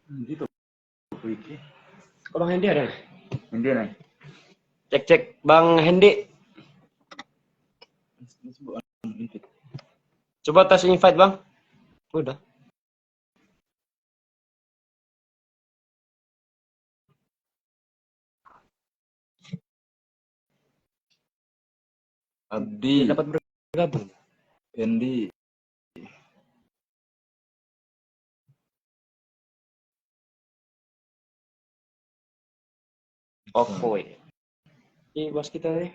Gitu. Iki. Kalau Bang Hendy ada? Hindi na. Cek Bang Hendy. Coba tes invite Bang. Udah. Abdi. Tidak dapat bergabung. Hindi. Oke. Ini bos kita nih.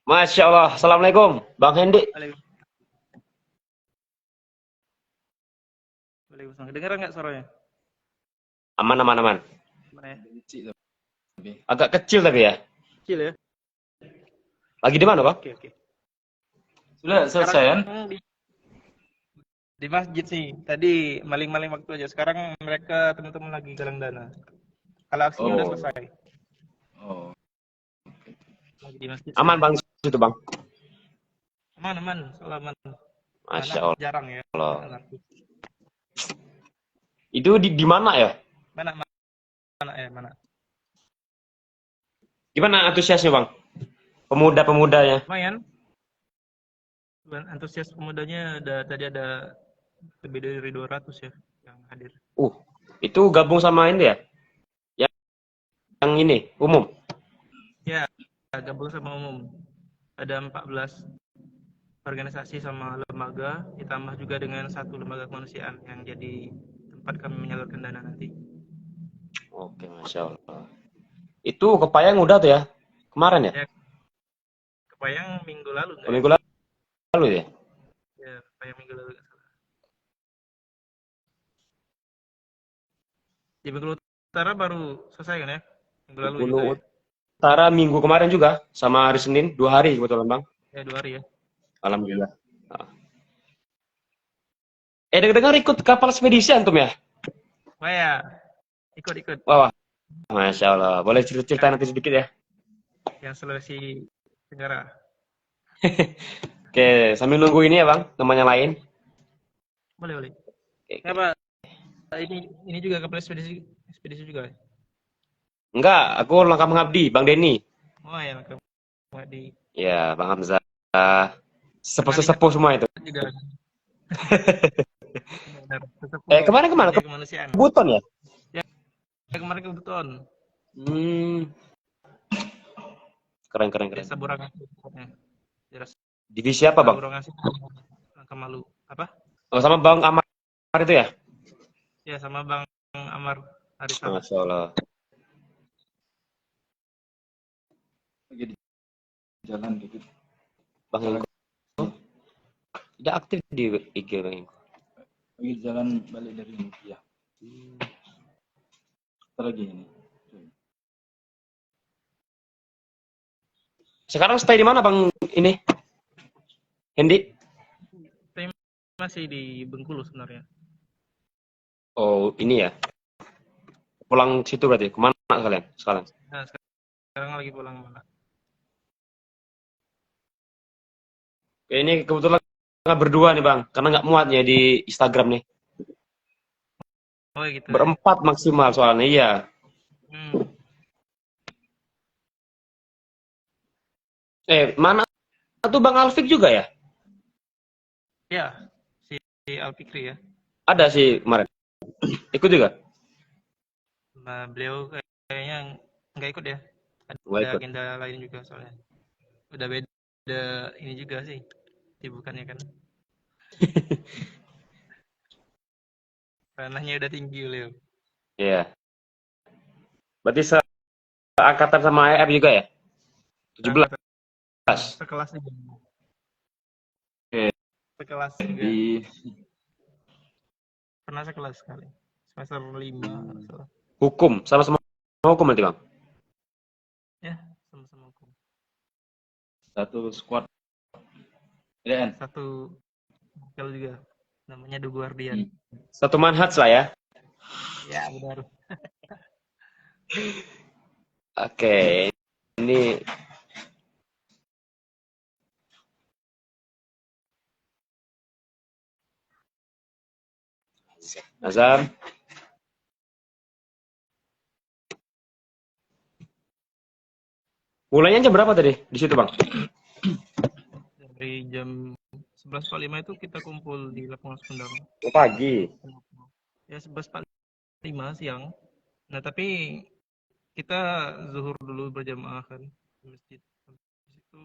Masya Allah. Assalamualaikum Bang Hendy. Waalaikumsalam. Kedengeran nggak suaranya? Aman. Gimana ya? Agak kecil tapi ya. Kecil ya? Lagi di mana Bang? Oke. Sudah selesai kan? Di masjid sih. Tadi maling-maling waktu aja. Sekarang mereka teman-teman lagi galang dana. Kalau aksinya udah selesai. Oh. Lagi di masjid. Aman Bang situ Bang. Aman. Selamat. Masya Allah. Allah. Jarang ya. Itu di mana ya? Mana? Gimana antusiasnya Bang? Pemuda-pemudanya. Lumayan. Antusias pemudanya tadi ada lebih dari 200 ya yang hadir. Itu gabung sama ini ya? Yang ini umum. Ya, gabung sama umum. Ada 14 organisasi sama lembaga, ditambah juga dengan satu lembaga kemanusiaan yang jadi tempat kami menyalurkan dana nanti. Oke, Masya Allah. Itu Kepayang udah tuh ya? Kemarin ya? Kepayang minggu lalu enggak? Minggu lalu ya? Ya, Kepayang minggu lalu enggak salah. Di Bengkulu Utara baru selesai kan ya? Minggu lalu juga ya? Utara minggu kemarin juga, sama hari Senin, 2 hari kebetulan Bang. Ya, 2 hari ya. Alhamdulillah. Dengar ikut kapal ekspedisi antum ya? Wah ya, ikut. Wah, Masya Allah. Boleh cerita nanti sedikit ya? Yang Sulawesi Tenggara. Oke, sambil nunggu ini ya Bang, namanya lain. Boleh. Kenapa? Ini juga kapal ekspedisi juga. Enggak, aku langkah mengabdi, Bang Denny. Oh ya, langkah mengabdi. Ya, Bang Hamzah. Sepuh-sepuh semua itu. Juga. Kemarin ke Buton ya? Ya, kemarin ke Buton. Keren. Saburang. Divisi apa Bang? Kemalu. Apa? Oh, sama Bang Amar itu ya? Ya, sama Bang Amar Arisa. Masya Allah. Lagi di jalan gitu. Bang Engko. Tidak aktif di IG Bang Engko. Lagi jalan balik dari India. Lagi ini. Sekarang stay di mana Bang ini? Hendy? Saya masih di Bengkulu sebenarnya. Oh, ini ya. Pulang situ berarti. Kemana kalian sekarang? Nah, sekarang lagi pulang mana? Ini kebetulan berdua nih Bang, karena nggak muat ya di Instagram nih. Oh gitu. Berempat maksimal soalnya, iya. Mana tuh Bang Alfik juga ya? Ya, si Alfikri ya. Ada sih kemarin. Ikut juga? Nah, beliau kayaknya nggak ikut ya. Ada agenda lain juga soalnya. Udah beda ini juga sih. Sibukannya kan. Ranahnya udah tinggi beliau. Iya. Berarti seangkatan sama AF juga ya? 17. Sekelas nih. Oke. Sekelas juga. Pernah sekelas sekali. Semester 5 salah. Hukum, sama-sama hukum nanti Bang? Ya, sama-sama hukum. Satu squad. DN. Satu kalau juga namanya The Guardian. Satu manhaj lah ya. Ya, benar. Oke. Ini Azam. Mulainya jam berapa tadi di situ, Bang? Dari jam 11.45 itu kita kumpul di lapangan Sumedang. Pagi. Ya 11.45 siang. Nah, tapi kita zuhur dulu berjamaah kan di masjid. Habis itu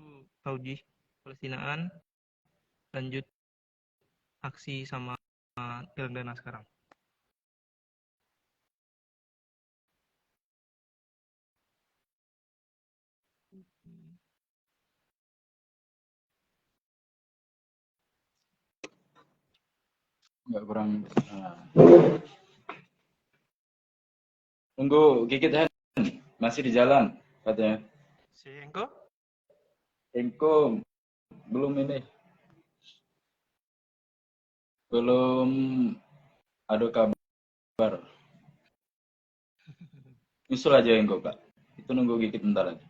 taujih, Palestinaan, lanjut aksi sama Galang Dana sekarang. Nggak kurang. Tunggu Gigit Hen. Masih di jalan katanya. Si Engko? Engko belum ini. Belum ada kabar. Nyusul aja Engko, Kak. Itu nunggu Gigit bentar lagi.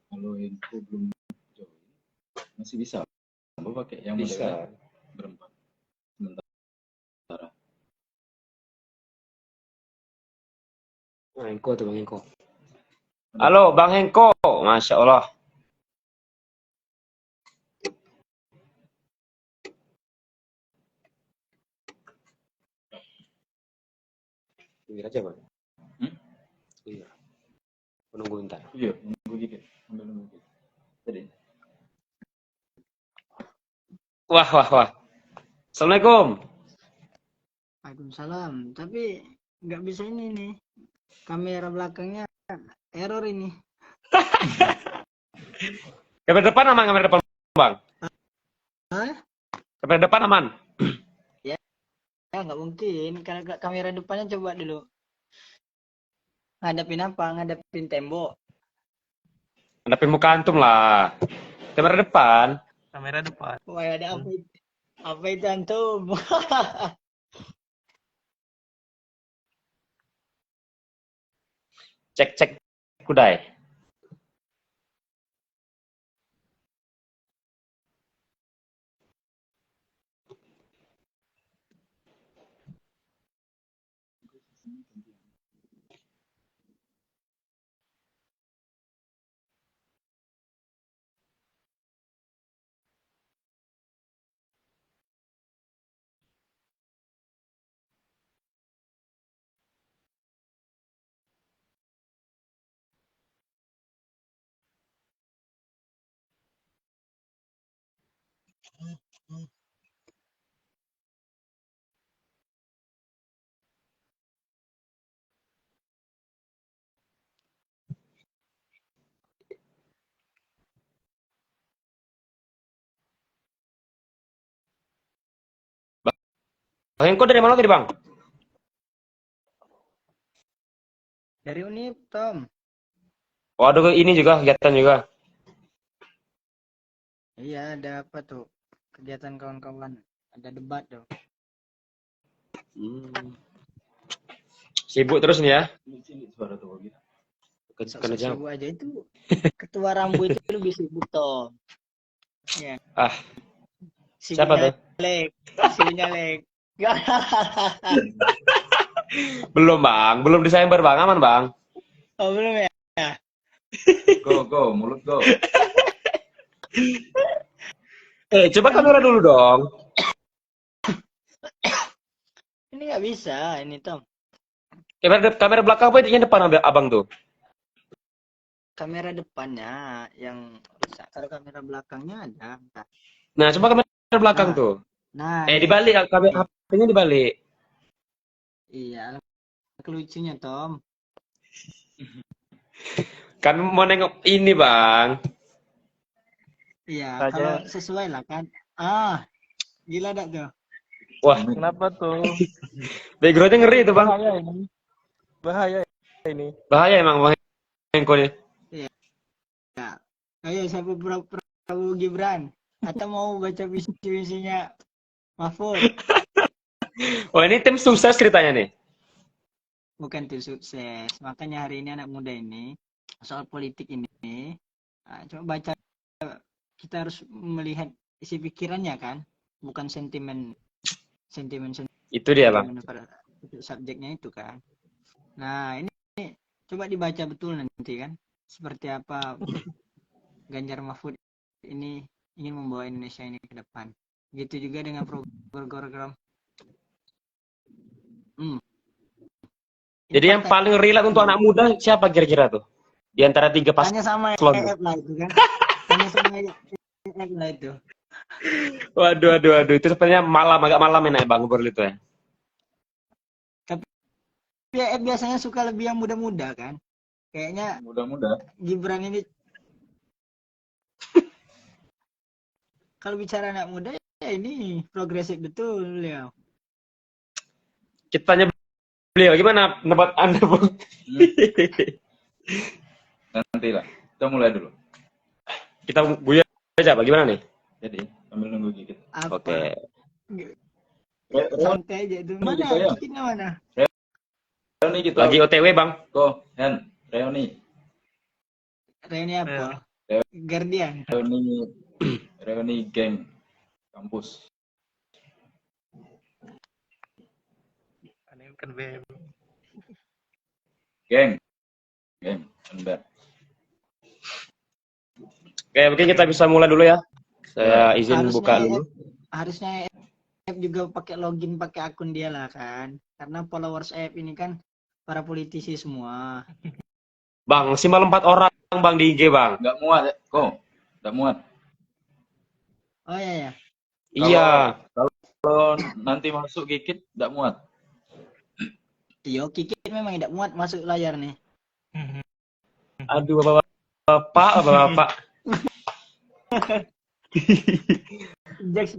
Kalau Engko belum join, masih bisa. Kamu pakai yang Bisa. modelnya berempat. Sementara. Bang Hengko tuh, Bang Hengko. Halo, Bang Hengko. Masya Allah. Tunggu aja, Bang. Iya. Menunggu bentar. Iya, nunggu Gigit. Sambil nunggu Gigit. Tadi. Wah. Assalamualaikum. Waalaikumsalam. Tapi nggak bisa ini nih. Kamera belakangnya error ini. Kamera depan aman, kamera depan, Bang. Hah? Kamera depan aman. Ya nggak mungkin. Karena kamera depannya coba dulu. Ngadepin apa? Ngadepin tembok. Hadapin muka antum lah. Kamera depan. Kamera depan. Wah, ada apa itu? Apa itu antum? Cek kudai. Bang Hengko dari mana tadi, Bang? Dari Unip, Tom. Waduh, ini juga kegiatan juga. Iya, ada apa tuh? Kegiatan kawan-kawan. Ada debat tuh. Sibuk terus nih ya. Cilik suara tuh gitu. Kena jam. Sibuk aja itu. Ketua Rambu itu lebih sibuk, Tom. Ya. Ah. Siapa tuh? Sibuk nyalek. Belum bang, belum Desember bang, aman bang. Oh belum ya? Go, mulut go. Coba kamera dulu dong. Ini nggak bisa ini Tom. Kamera belakang apa yang depan abang tuh? Kamera depannya yang rusak. Kalau kamera belakangnya ada. Bentar. Nah, coba kamera belakang Nah. tuh. Nah, Dibalik, kamera HP-nya dibalik. iya, lucunya Tom. Kami mau nengok ini bang. Iya, Saja. kalau sesuai lah kan. Ah, gila dak tuh. Wah, Kenapa tuh? backgroundnya ngeri itu bang. Bahaya ini. Bahaya ini. Bahaya emang bang Hengko nih. Ya. Ayo siapa Prabowo Gibran? Atau mau baca visi-visinya Mahfud? Wah ini tim sukses ceritanya nih. Bukan tim sukses. Makanya hari ini anak muda ini soal politik ini, coba baca. Kita harus melihat isi pikirannya kan, bukan sentimen Itu dia bang. pada subjeknya itu kan. Nah ini coba dibaca betul nanti kan, seperti apa Ganjar Mahfud ini ingin membawa Indonesia ini ke depan. Gitu juga dengan program. Jadi yang paling relate untuk anak muda siapa kira-kira tuh? Di antara 3 tanya sama paslon. EF lah itu kan. Tanya sama EF lah itu. Waduh. Itu sebenarnya agak malam enak ya bang ngobrol itu ya. Tapi EF biasanya suka lebih yang muda-muda kan. Kayaknya Mudah-mudah. Gibran ini kalau bicara anak muda ya ini progresif betul ya. Kita tanya beliau gimana pendapat anda bang? Nanti lah. Kita mulai dulu. Kita buya aja bang, gimana nih? Jadi sambil nunggu gigit. Apa? Oke. Santai aja itu. Mana gitu ya? Gigitnya mana? Reuni gitu. Lagi OTW bang. Go, Hen. Reuni. Reuni apa? Guardian. Reuni geng kampus. Aneh kan BM. Geng. Anda. Oke, mungkin kita bisa mulai dulu ya. Saya izin Harusnya buka dulu. Harusnya EF juga pakai login pakai akun dia lah kan. Karena followers EF ini kan para politisi semua. Bang, simbol 4 orang bang di IG bang. Nggak muat ya? Kok? Nggak muat. Oh iya ya. Iya. Kalau nanti masuk gigit, nggak muat. Yo, Kikit memang tidak muat masuk layar nih. Aduh bapak.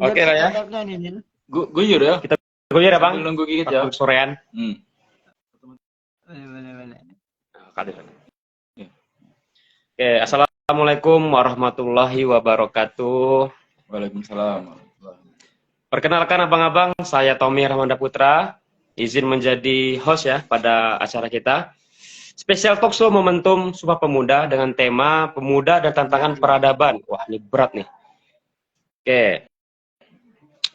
Oke lah ya. Guyur ya. Gue ya bang. Sambil nunggu gigit ya. Sorean. Boleh. Kali. Oke, assalamualaikum warahmatullahi wabarakatuh. Waalaikumsalam. Perkenalkan abang-abang, saya Tommy Rahmanda Putra, izin menjadi host ya pada acara kita. Spesial Talkshow Momentum Sumpah Pemuda dengan tema Pemuda dan Tantangan Peradaban. Wah, ini berat nih. Oke.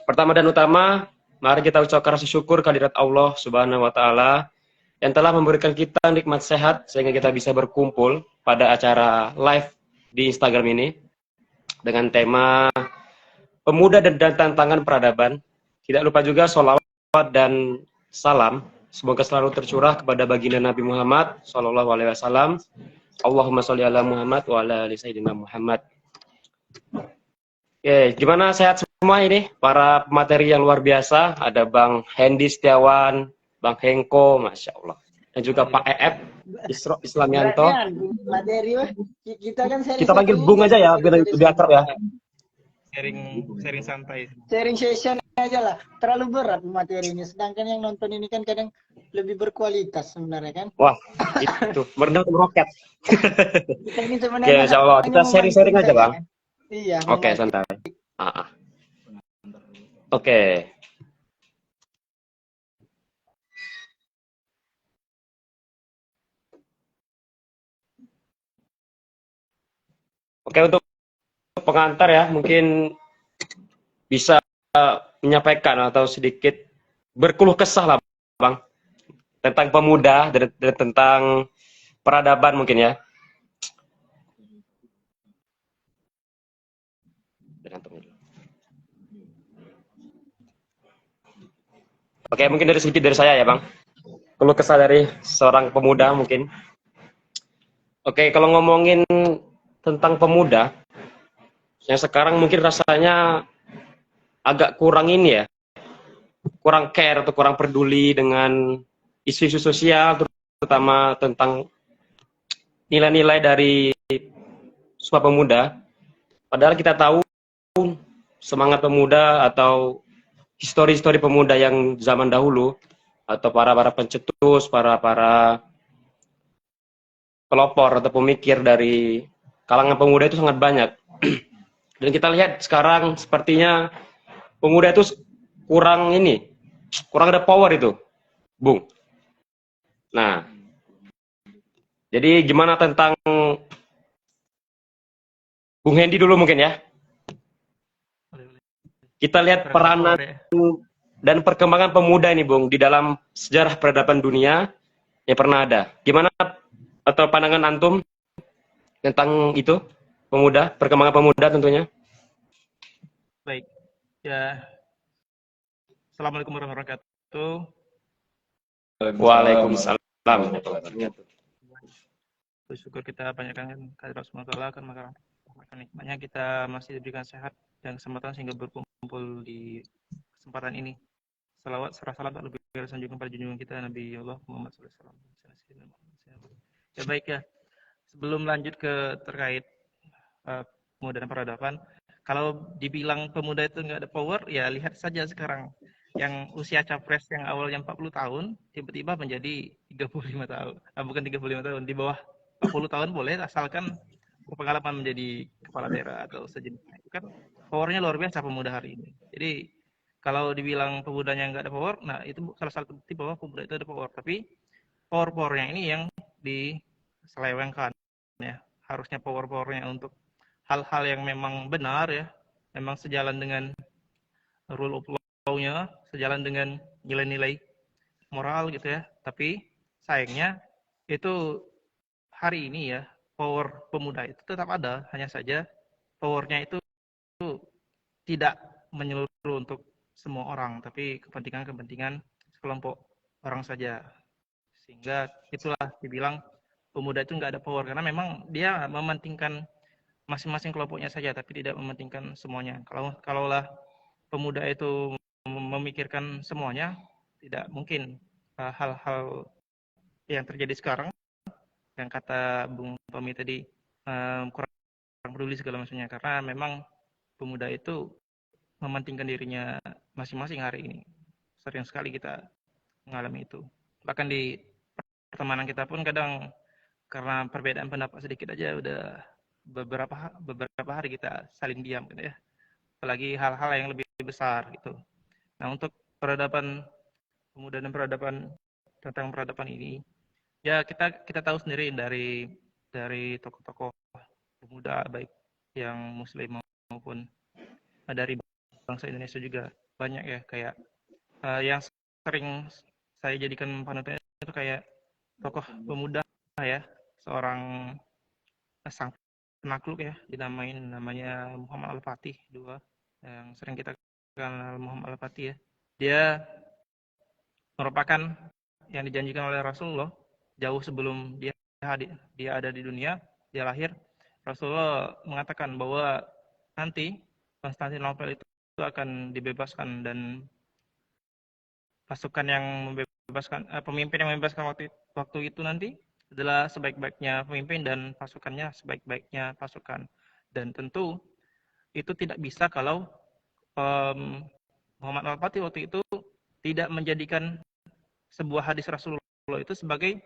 Pertama dan utama, mari kita ucapkan rasa syukur kehadirat Allah Subhanahu wa taala yang telah memberikan kita nikmat sehat sehingga kita bisa berkumpul pada acara live di Instagram ini dengan tema Pemuda dan Tantangan Peradaban. Tidak lupa juga sholawat dan salam semoga selalu tercurah kepada baginda Nabi Muhammad Sallallahu Alaihi Wasallam. Allahumma sholli ala Muhammad wa ala ali sayyidina Muhammad. Oke, gimana sehat semua ini? Para pemateri yang luar biasa. Ada Bang Hendy Setiawan, Bang Hengko, Masya Allah. Dan juga Pak EF, Islamianto. Materi kita kan Kita panggil Bung aja ya, biar lebih akrab ya. Sharing santai. Sharing session aja lah. Terlalu berat materinya. Sedangkan yang nonton ini kan kadang lebih berkualitas sebenarnya kan. Wah, itu merendah meroket. Kita ini Oke, sebenarnya insya Allah. Kita sharing-sharing aja, Bang. Kan? Iya. Oke, santai. Oke. Oke, untuk pengantar ya, mungkin bisa menyampaikan atau sedikit berkeluh kesah lah, Bang. tentang pemuda dan tentang peradaban mungkin ya. Oke, mungkin sedikit dari saya ya, Bang. Keluh kesah dari seorang pemuda mungkin. Oke, kalau ngomongin tentang pemuda, yang sekarang mungkin rasanya agak kurang ini ya, kurang care atau kurang peduli dengan isu-isu sosial, terutama tentang nilai-nilai dari Sumpah Pemuda. Padahal kita tahu semangat pemuda atau histori-histori pemuda yang zaman dahulu, atau para pencetus, para pelopor atau pemikir dari kalangan pemuda itu sangat banyak. Dan kita lihat sekarang sepertinya pemuda itu kurang ada power itu, Bung. Nah, jadi gimana tentang Bung Hendy dulu mungkin ya? Kita lihat peranan dan perkembangan pemuda ini, Bung, di dalam sejarah peradaban dunia yang pernah ada. Gimana atau pandangan antum tentang itu, perkembangan pemuda tentunya? Baik, ya. Assalamualaikum warahmatullahi wabarakatuh. Waalaikumsalam. Bersyukur kita banyakkan kehadirat Allah kan maka nikmatnya kita masih diberikan sehat dan kesempatan sehingga berkumpul di kesempatan ini. Salawat serah salam tak lebih sanjungan pada junjungan kita Nabi Allah Muhammad SAW. Ya baik ya. Sebelum lanjut ke terkait pemuda dan peradaban, kalau dibilang pemuda itu nggak ada power, ya lihat saja sekarang yang usia capres yang awalnya 40 tahun tiba-tiba menjadi 35 tahun. Bukan 35 tahun, di bawah 40 tahun boleh asalkan berpengalaman menjadi kepala daerah atau sejenisnya. Itu kan powernya luar biasa pemuda hari ini. Jadi kalau dibilang pemudanya nggak ada power, nah itu salah satu bukti bahwa pemuda itu ada power. Tapi power-powernya ini yang diselewengkan ya. Harusnya power-powernya untuk hal-hal yang memang benar ya, memang sejalan dengan rule of law-nya, sejalan dengan nilai-nilai moral gitu ya. Tapi sayangnya itu hari ini ya, power pemuda itu tetap ada, hanya saja powernya itu tidak menyeluruh untuk semua orang, tapi kepentingan-kepentingan sekelompok orang saja. Sehingga itulah dibilang pemuda itu nggak ada power, karena memang dia mementingkan masing-masing kelompoknya saja, tapi tidak mementingkan semuanya. Kalaulah pemuda itu memikirkan semuanya, tidak mungkin hal-hal yang terjadi sekarang, yang kata Bung Tommy tadi, kurang peduli segala macamnya, karena memang pemuda itu mementingkan dirinya masing-masing hari ini. Sering sekali kita mengalami itu. Bahkan di pertemanan kita pun kadang karena perbedaan pendapat sedikit aja udah beberapa hari kita saling diam gitu ya. Apalagi hal-hal yang lebih besar gitu. Nah, untuk peradaban pemuda dan tentang peradaban ini, ya kita tahu sendiri dari tokoh-tokoh pemuda baik yang muslim maupun dari bangsa Indonesia juga banyak ya, kayak yang sering saya jadikan panutan itu kayak tokoh pemuda ya, seorang sang penakluk ya, namanya Muhammad Al-Fatih II, yang sering kita kenal Muhammad Al-Fatih ya. Dia merupakan yang dijanjikan oleh Rasulullah jauh sebelum dia ada di dunia, dia lahir. Rasulullah mengatakan bahwa nanti Konstantinopel itu akan dibebaskan, dan pasukan yang membebaskan, pemimpin yang membebaskan waktu itu nanti adalah sebaik-baiknya pemimpin dan pasukannya sebaik-baiknya pasukan. Dan tentu itu tidak bisa kalau Muhammad Al-Fatih waktu itu tidak menjadikan sebuah hadis Rasulullah itu sebagai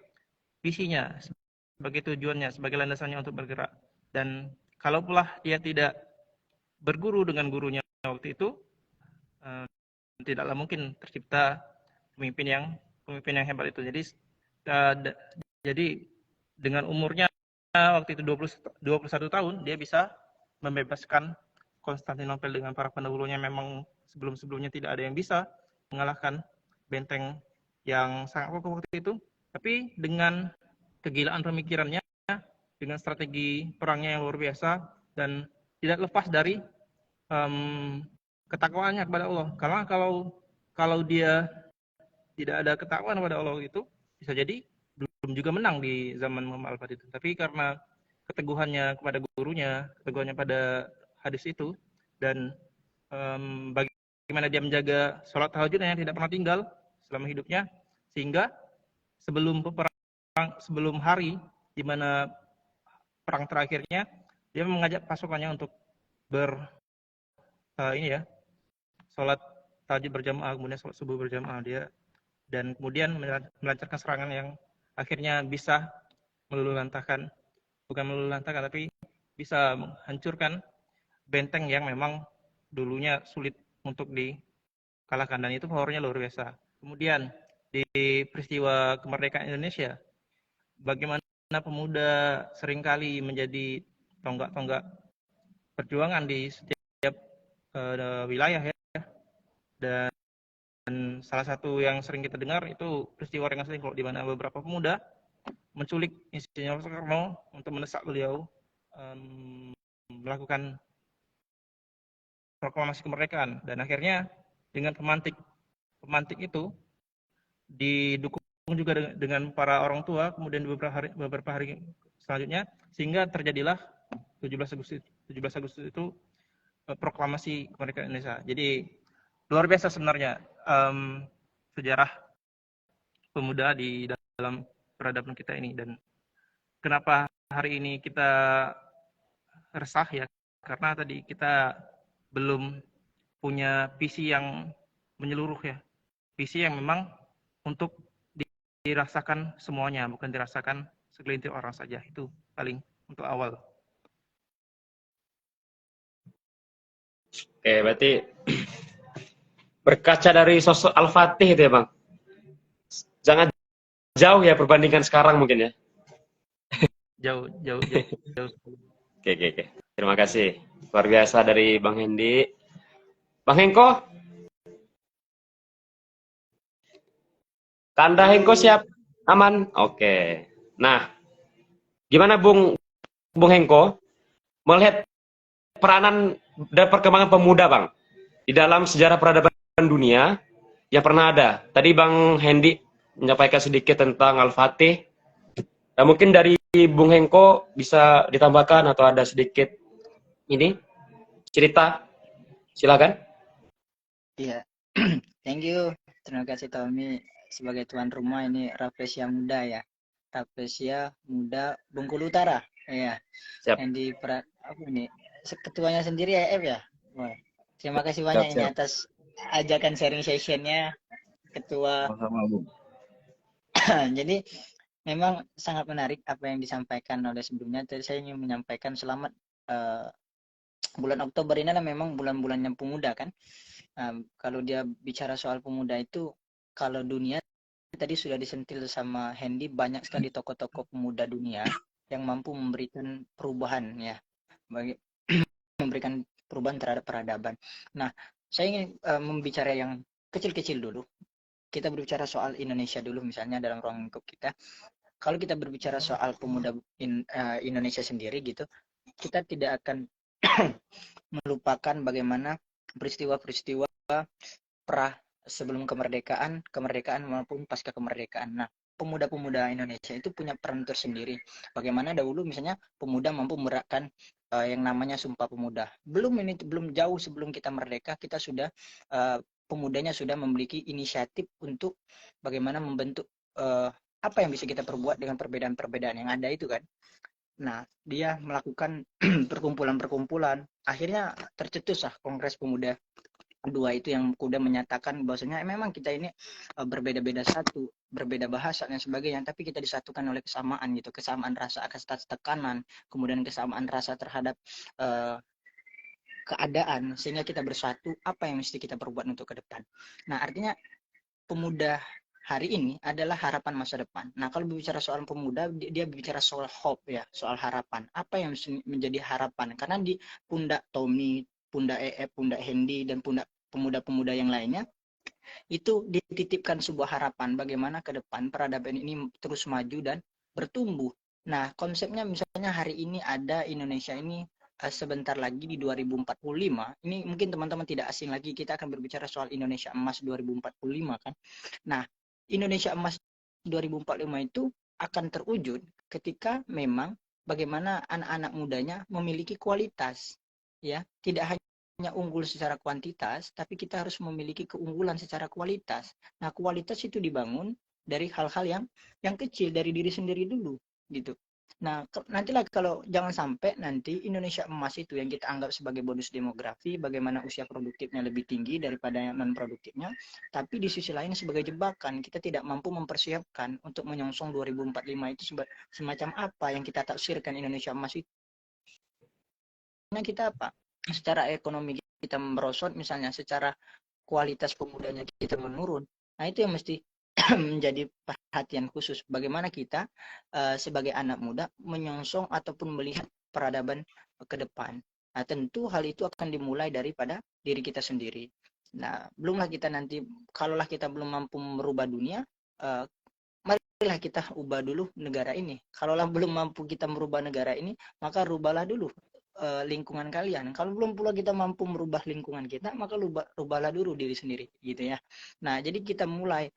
visinya, sebagai tujuannya, sebagai landasannya untuk bergerak. Dan kalau pula dia tidak berguru dengan gurunya waktu itu, tidaklah mungkin tercipta pemimpin yang hebat itu. Jadi dengan umurnya waktu itu 21 tahun, dia bisa membebaskan Konstantinopel dengan para pendahulunya. Memang sebelum-sebelumnya tidak ada yang bisa mengalahkan benteng yang sangat kokoh waktu itu, tapi dengan kegilaan pemikirannya, dengan strategi perangnya yang luar biasa, dan tidak lepas dari ketakwaannya kepada Allah. Karena kalau dia tidak ada ketakwaan kepada Allah itu, bisa jadi belum juga menang di zaman Muhammad Al-Fatih itu. Tapi karena keteguhannya kepada gurunya, keteguhannya pada hadis itu, dan bagaimana dia menjaga sholat tahajud yang tidak pernah tinggal selama hidupnya, sehingga sebelum hari di mana perang terakhirnya, dia mengajak pasukannya untuk sholat tahajud berjamaah, kemudian sholat subuh berjamaah dia, dan kemudian melancarkan serangan yang akhirnya bisa bukan meluluhlantahkan, tapi bisa menghancurkan benteng yang memang dulunya sulit untuk dikalahkan, dan itu powernya luar biasa. Kemudian di peristiwa kemerdekaan Indonesia, bagaimana pemuda seringkali menjadi tonggak-tonggak perjuangan di setiap wilayah ya, dan salah satu yang sering kita dengar itu peristiwa Rengas Dengklok, di mana beberapa pemuda menculik Insinyur Soekarno untuk mendesak beliau melakukan proklamasi kemerdekaan, dan akhirnya dengan pemantik itu didukung juga dengan para orang tua, kemudian beberapa hari selanjutnya, sehingga terjadilah 17 Agustus itu proklamasi kemerdekaan Indonesia. Jadi luar biasa sebenarnya sejarah pemuda di dalam peradaban kita ini. Dan kenapa hari ini kita resah ya, karena tadi kita belum punya visi yang menyeluruh ya, visi yang memang untuk dirasakan semuanya, bukan dirasakan segelintir orang saja. Itu paling untuk awal. Oke, berarti berkaca dari sosok Al-Fatih itu ya Bang, jangan jauh ya perbandingan sekarang mungkin ya. Jauh. Oke. Terima kasih. Luar biasa dari Bang Hendy. Bang Hengko? Tanda Hengko siap? Aman? Oke. Nah, gimana Bung Hengko melihat peranan dan perkembangan pemuda Bang di dalam sejarah peradaban dunia yang pernah ada? Tadi Bang Hendy menyampaikan sedikit tentang Al-Fatih. Nah, mungkin dari Bung Hengko bisa ditambahkan atau ada sedikit ini cerita, silakan. Iya, thank you. Terima kasih Tommy sebagai tuan rumah ini Rafflesia Muda ya. Rafflesia Muda Bengkulu Utara. Iya. Siap. Yang apa ini? Ketuanya sendiri ya, F ya. Wah, terima kasih banyak ini atas ajakan sharing sessionnya Ketua. Sama-sama, Bung. Jadi memang sangat menarik apa yang disampaikan oleh sebelumnya. Tadi saya ingin menyampaikan selamat bulan Oktober ini adalah memang bulan-bulannya pemuda kan. Kalau dia bicara soal pemuda itu, kalau dunia tadi sudah disentil sama Hendy, banyak sekali tokoh-tokoh pemuda dunia yang mampu memberikan perubahan ya, memberikan perubahan terhadap peradaban. Nah, saya ingin membicara yang kecil-kecil dulu. Kita berbicara soal Indonesia dulu misalnya dalam ruang lingkup kita. Kalau kita berbicara soal pemuda Indonesia sendiri gitu, kita tidak akan melupakan bagaimana peristiwa-peristiwa sebelum kemerdekaan maupun pasca kemerdekaan. Nah, pemuda-pemuda Indonesia itu punya peran tersendiri. Bagaimana dahulu misalnya pemuda mampu merakkan yang namanya Sumpah Pemuda. Belum jauh sebelum kita merdeka, kita sudah pemudanya sudah memiliki inisiatif untuk bagaimana membentuk apa yang bisa kita perbuat dengan perbedaan-perbedaan yang ada itu kan. Nah, dia melakukan perkumpulan-perkumpulan. Akhirnya tercetuslah Kongres Pemuda II itu yang sudah menyatakan bahwasanya memang kita ini berbeda-beda satu, berbeda bahasa dan sebagainya, tapi kita disatukan oleh kesamaan gitu, kesamaan rasa atas tekanan, kemudian kesamaan rasa terhadap keadaan, sehingga kita bersatu apa yang mesti kita perbuat untuk ke depan. Nah, artinya pemuda hari ini adalah harapan masa depan. Nah, kalau berbicara soal pemuda, dia berbicara soal hope ya, soal harapan. Apa yang menjadi harapan? Karena di pundak Tommy, pundak pundak Hendy, dan pundak pemuda-pemuda yang lainnya, itu dititipkan sebuah harapan bagaimana ke depan peradaban ini terus maju dan bertumbuh. Nah, konsepnya misalnya hari ini ada Indonesia ini sebentar lagi di 2045. Ini mungkin teman-teman tidak asing lagi, kita akan berbicara soal Indonesia Emas 2045 kan. Nah, Indonesia Emas 2045 itu akan terwujud ketika memang bagaimana anak-anak mudanya memiliki kualitas, ya, tidak hanya unggul secara kuantitas, tapi kita harus memiliki keunggulan secara kualitas. Nah, kualitas itu dibangun dari hal-hal yang kecil, dari diri sendiri dulu, gitu. Nah, nantilah kalau jangan sampai nanti Indonesia Emas itu yang kita anggap sebagai bonus demografi, bagaimana usia produktifnya lebih tinggi daripada yang non produktifnya, tapi di sisi lain sebagai jebakan, kita tidak mampu mempersiapkan untuk menyongsong 2045 itu semacam apa yang kita tafsirkan Indonesia Emas itu. Nah, kita apa? Secara ekonomi kita merosot, misalnya secara kualitas pemudanya kita menurun. Nah, itu yang mesti menjadi perhatian khusus. Bagaimana kita sebagai anak muda menyongsong ataupun melihat peradaban ke depan. Nah, tentu hal itu akan dimulai daripada diri kita sendiri. Nah, belumlah kita nanti, kalaulah kita belum mampu merubah dunia, marilah kita ubah dulu negara ini. Kalaulah belum mampu kita merubah negara ini, maka rubahlah dulu lingkungan kalian. Kalau belum pula kita mampu merubah lingkungan kita, maka rubahlah dulu diri sendiri, gitu ya. Nah, jadi kita mulai,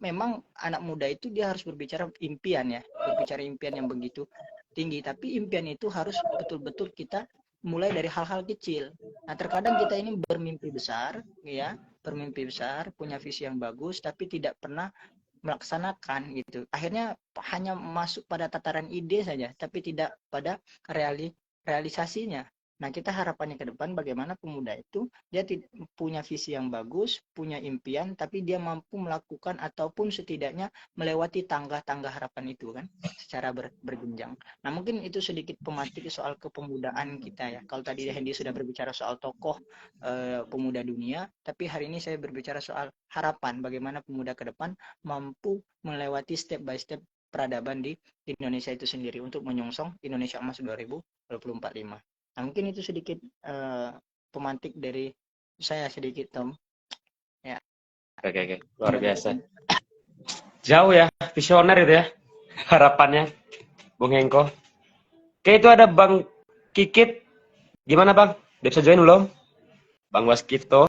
memang anak muda itu dia harus berbicara impian ya, berbicara impian yang begitu tinggi. Tapi impian itu harus betul-betul kita mulai dari hal-hal kecil. Nah, terkadang kita ini bermimpi besar, ya, bermimpi besar, punya visi yang bagus, tapi tidak pernah melaksanakan gitu. Akhirnya hanya masuk pada tataran ide saja, tapi tidak pada realisasinya. Nah, kita harapannya ke depan bagaimana pemuda itu dia punya visi yang bagus, punya impian, tapi dia mampu melakukan ataupun setidaknya melewati tangga-tangga harapan itu kan, secara berjenjang. Nah, mungkin itu sedikit pemantik soal kepemudaan kita ya. Kalau tadi Hendy sudah berbicara soal tokoh pemuda dunia, tapi hari ini saya berbicara soal harapan bagaimana pemuda ke depan mampu melewati step by step peradaban di Indonesia itu sendiri untuk menyongsong Indonesia Emas 2045. Nah, mungkin itu sedikit pemantik dari saya sedikit, Tom. Ya. Oke. Luar biasa. Jauh ya, visioner itu ya harapannya, Bung Hengko. Oke, itu ada Bang Kikit. Gimana Bang? Udah bisa join belum? Bang Waskito.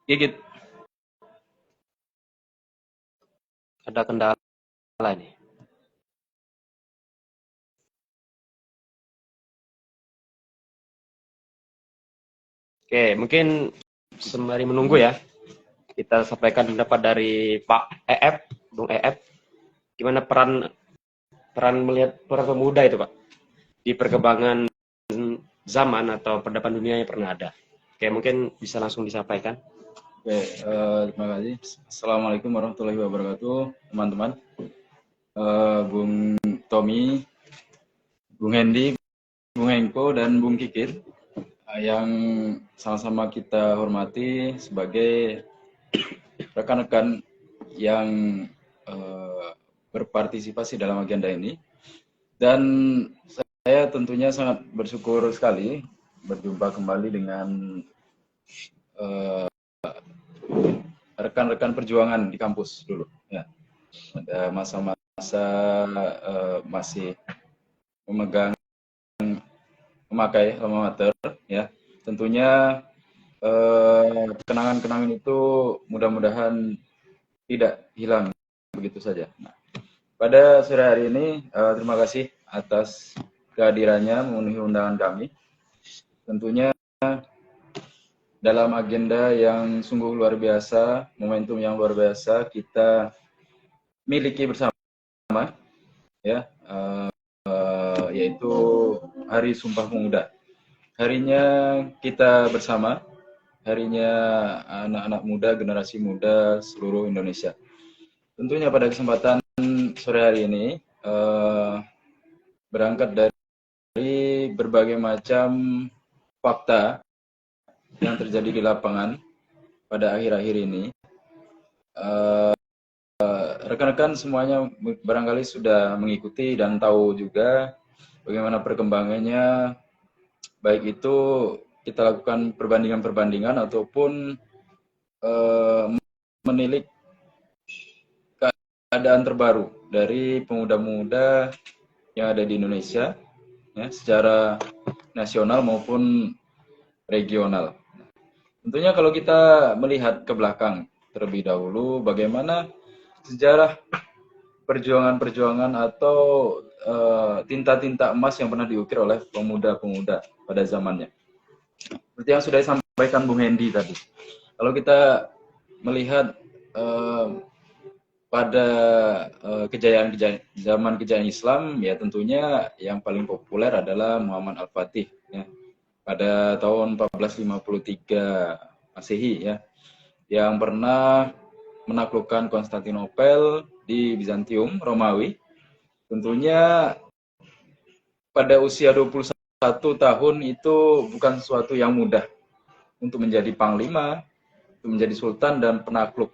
Gigit. Ada kendala nih. Oke, mungkin sembari menunggu ya, kita sampaikan pendapat dari Pak EF, Bung EF. Gimana peran melihat peran pemuda itu Pak di perkembangan zaman atau peradaban dunia yang pernah ada? Oke, mungkin bisa langsung disampaikan. Oke, terima kasih. Assalamualaikum warahmatullahi wabarakatuh, teman-teman. Bung Tommy, Bung Hendy, Bung Hengko, dan Bung Kikit yang sama-sama kita hormati sebagai rekan-rekan yang berpartisipasi dalam agenda ini. Dan saya tentunya sangat bersyukur sekali berjumpa kembali dengan rekan-rekan perjuangan di kampus dulu. Ya. Pada masa-masa masih memakai alma mater, ya. Tentunya kenangan-kenangan itu mudah-mudahan tidak hilang begitu saja. Nah, pada sore hari ini terima kasih atas kehadirannya memenuhi undangan kami. Tentunya dalam agenda yang sungguh luar biasa, momentum yang luar biasa kita miliki bersama, ya, yaitu Hari Sumpah Pemuda. Harinya kita bersama, harinya anak-anak muda, generasi muda seluruh Indonesia. Tentunya pada kesempatan sore hari ini berangkat dari berbagai macam fakta yang terjadi di lapangan pada akhir-akhir ini. Rekan-rekan semuanya barangkali sudah mengikuti dan tahu juga bagaimana perkembangannya baik itu kita lakukan perbandingan-perbandingan ataupun menilik keadaan terbaru dari pemuda-pemuda yang ada di Indonesia, ya, secara nasional maupun regional. Tentunya kalau kita melihat ke belakang terlebih dahulu, bagaimana sejarah perjuangan-perjuangan atau tinta-tinta emas yang pernah diukir oleh pemuda-pemuda pada zamannya. Seperti yang sudah disampaikan Bung Hendy tadi. Kalau kita melihat pada zaman kejayaan Islam, ya tentunya yang paling populer adalah Muhammad Al-Fatih, ya, pada tahun 1453 Masehi, ya, yang pernah menaklukkan Konstantinopel di Bizantium, Romawi. Tentunya pada usia 21 tahun itu bukan sesuatu yang mudah untuk menjadi panglima, untuk menjadi sultan dan penakluk,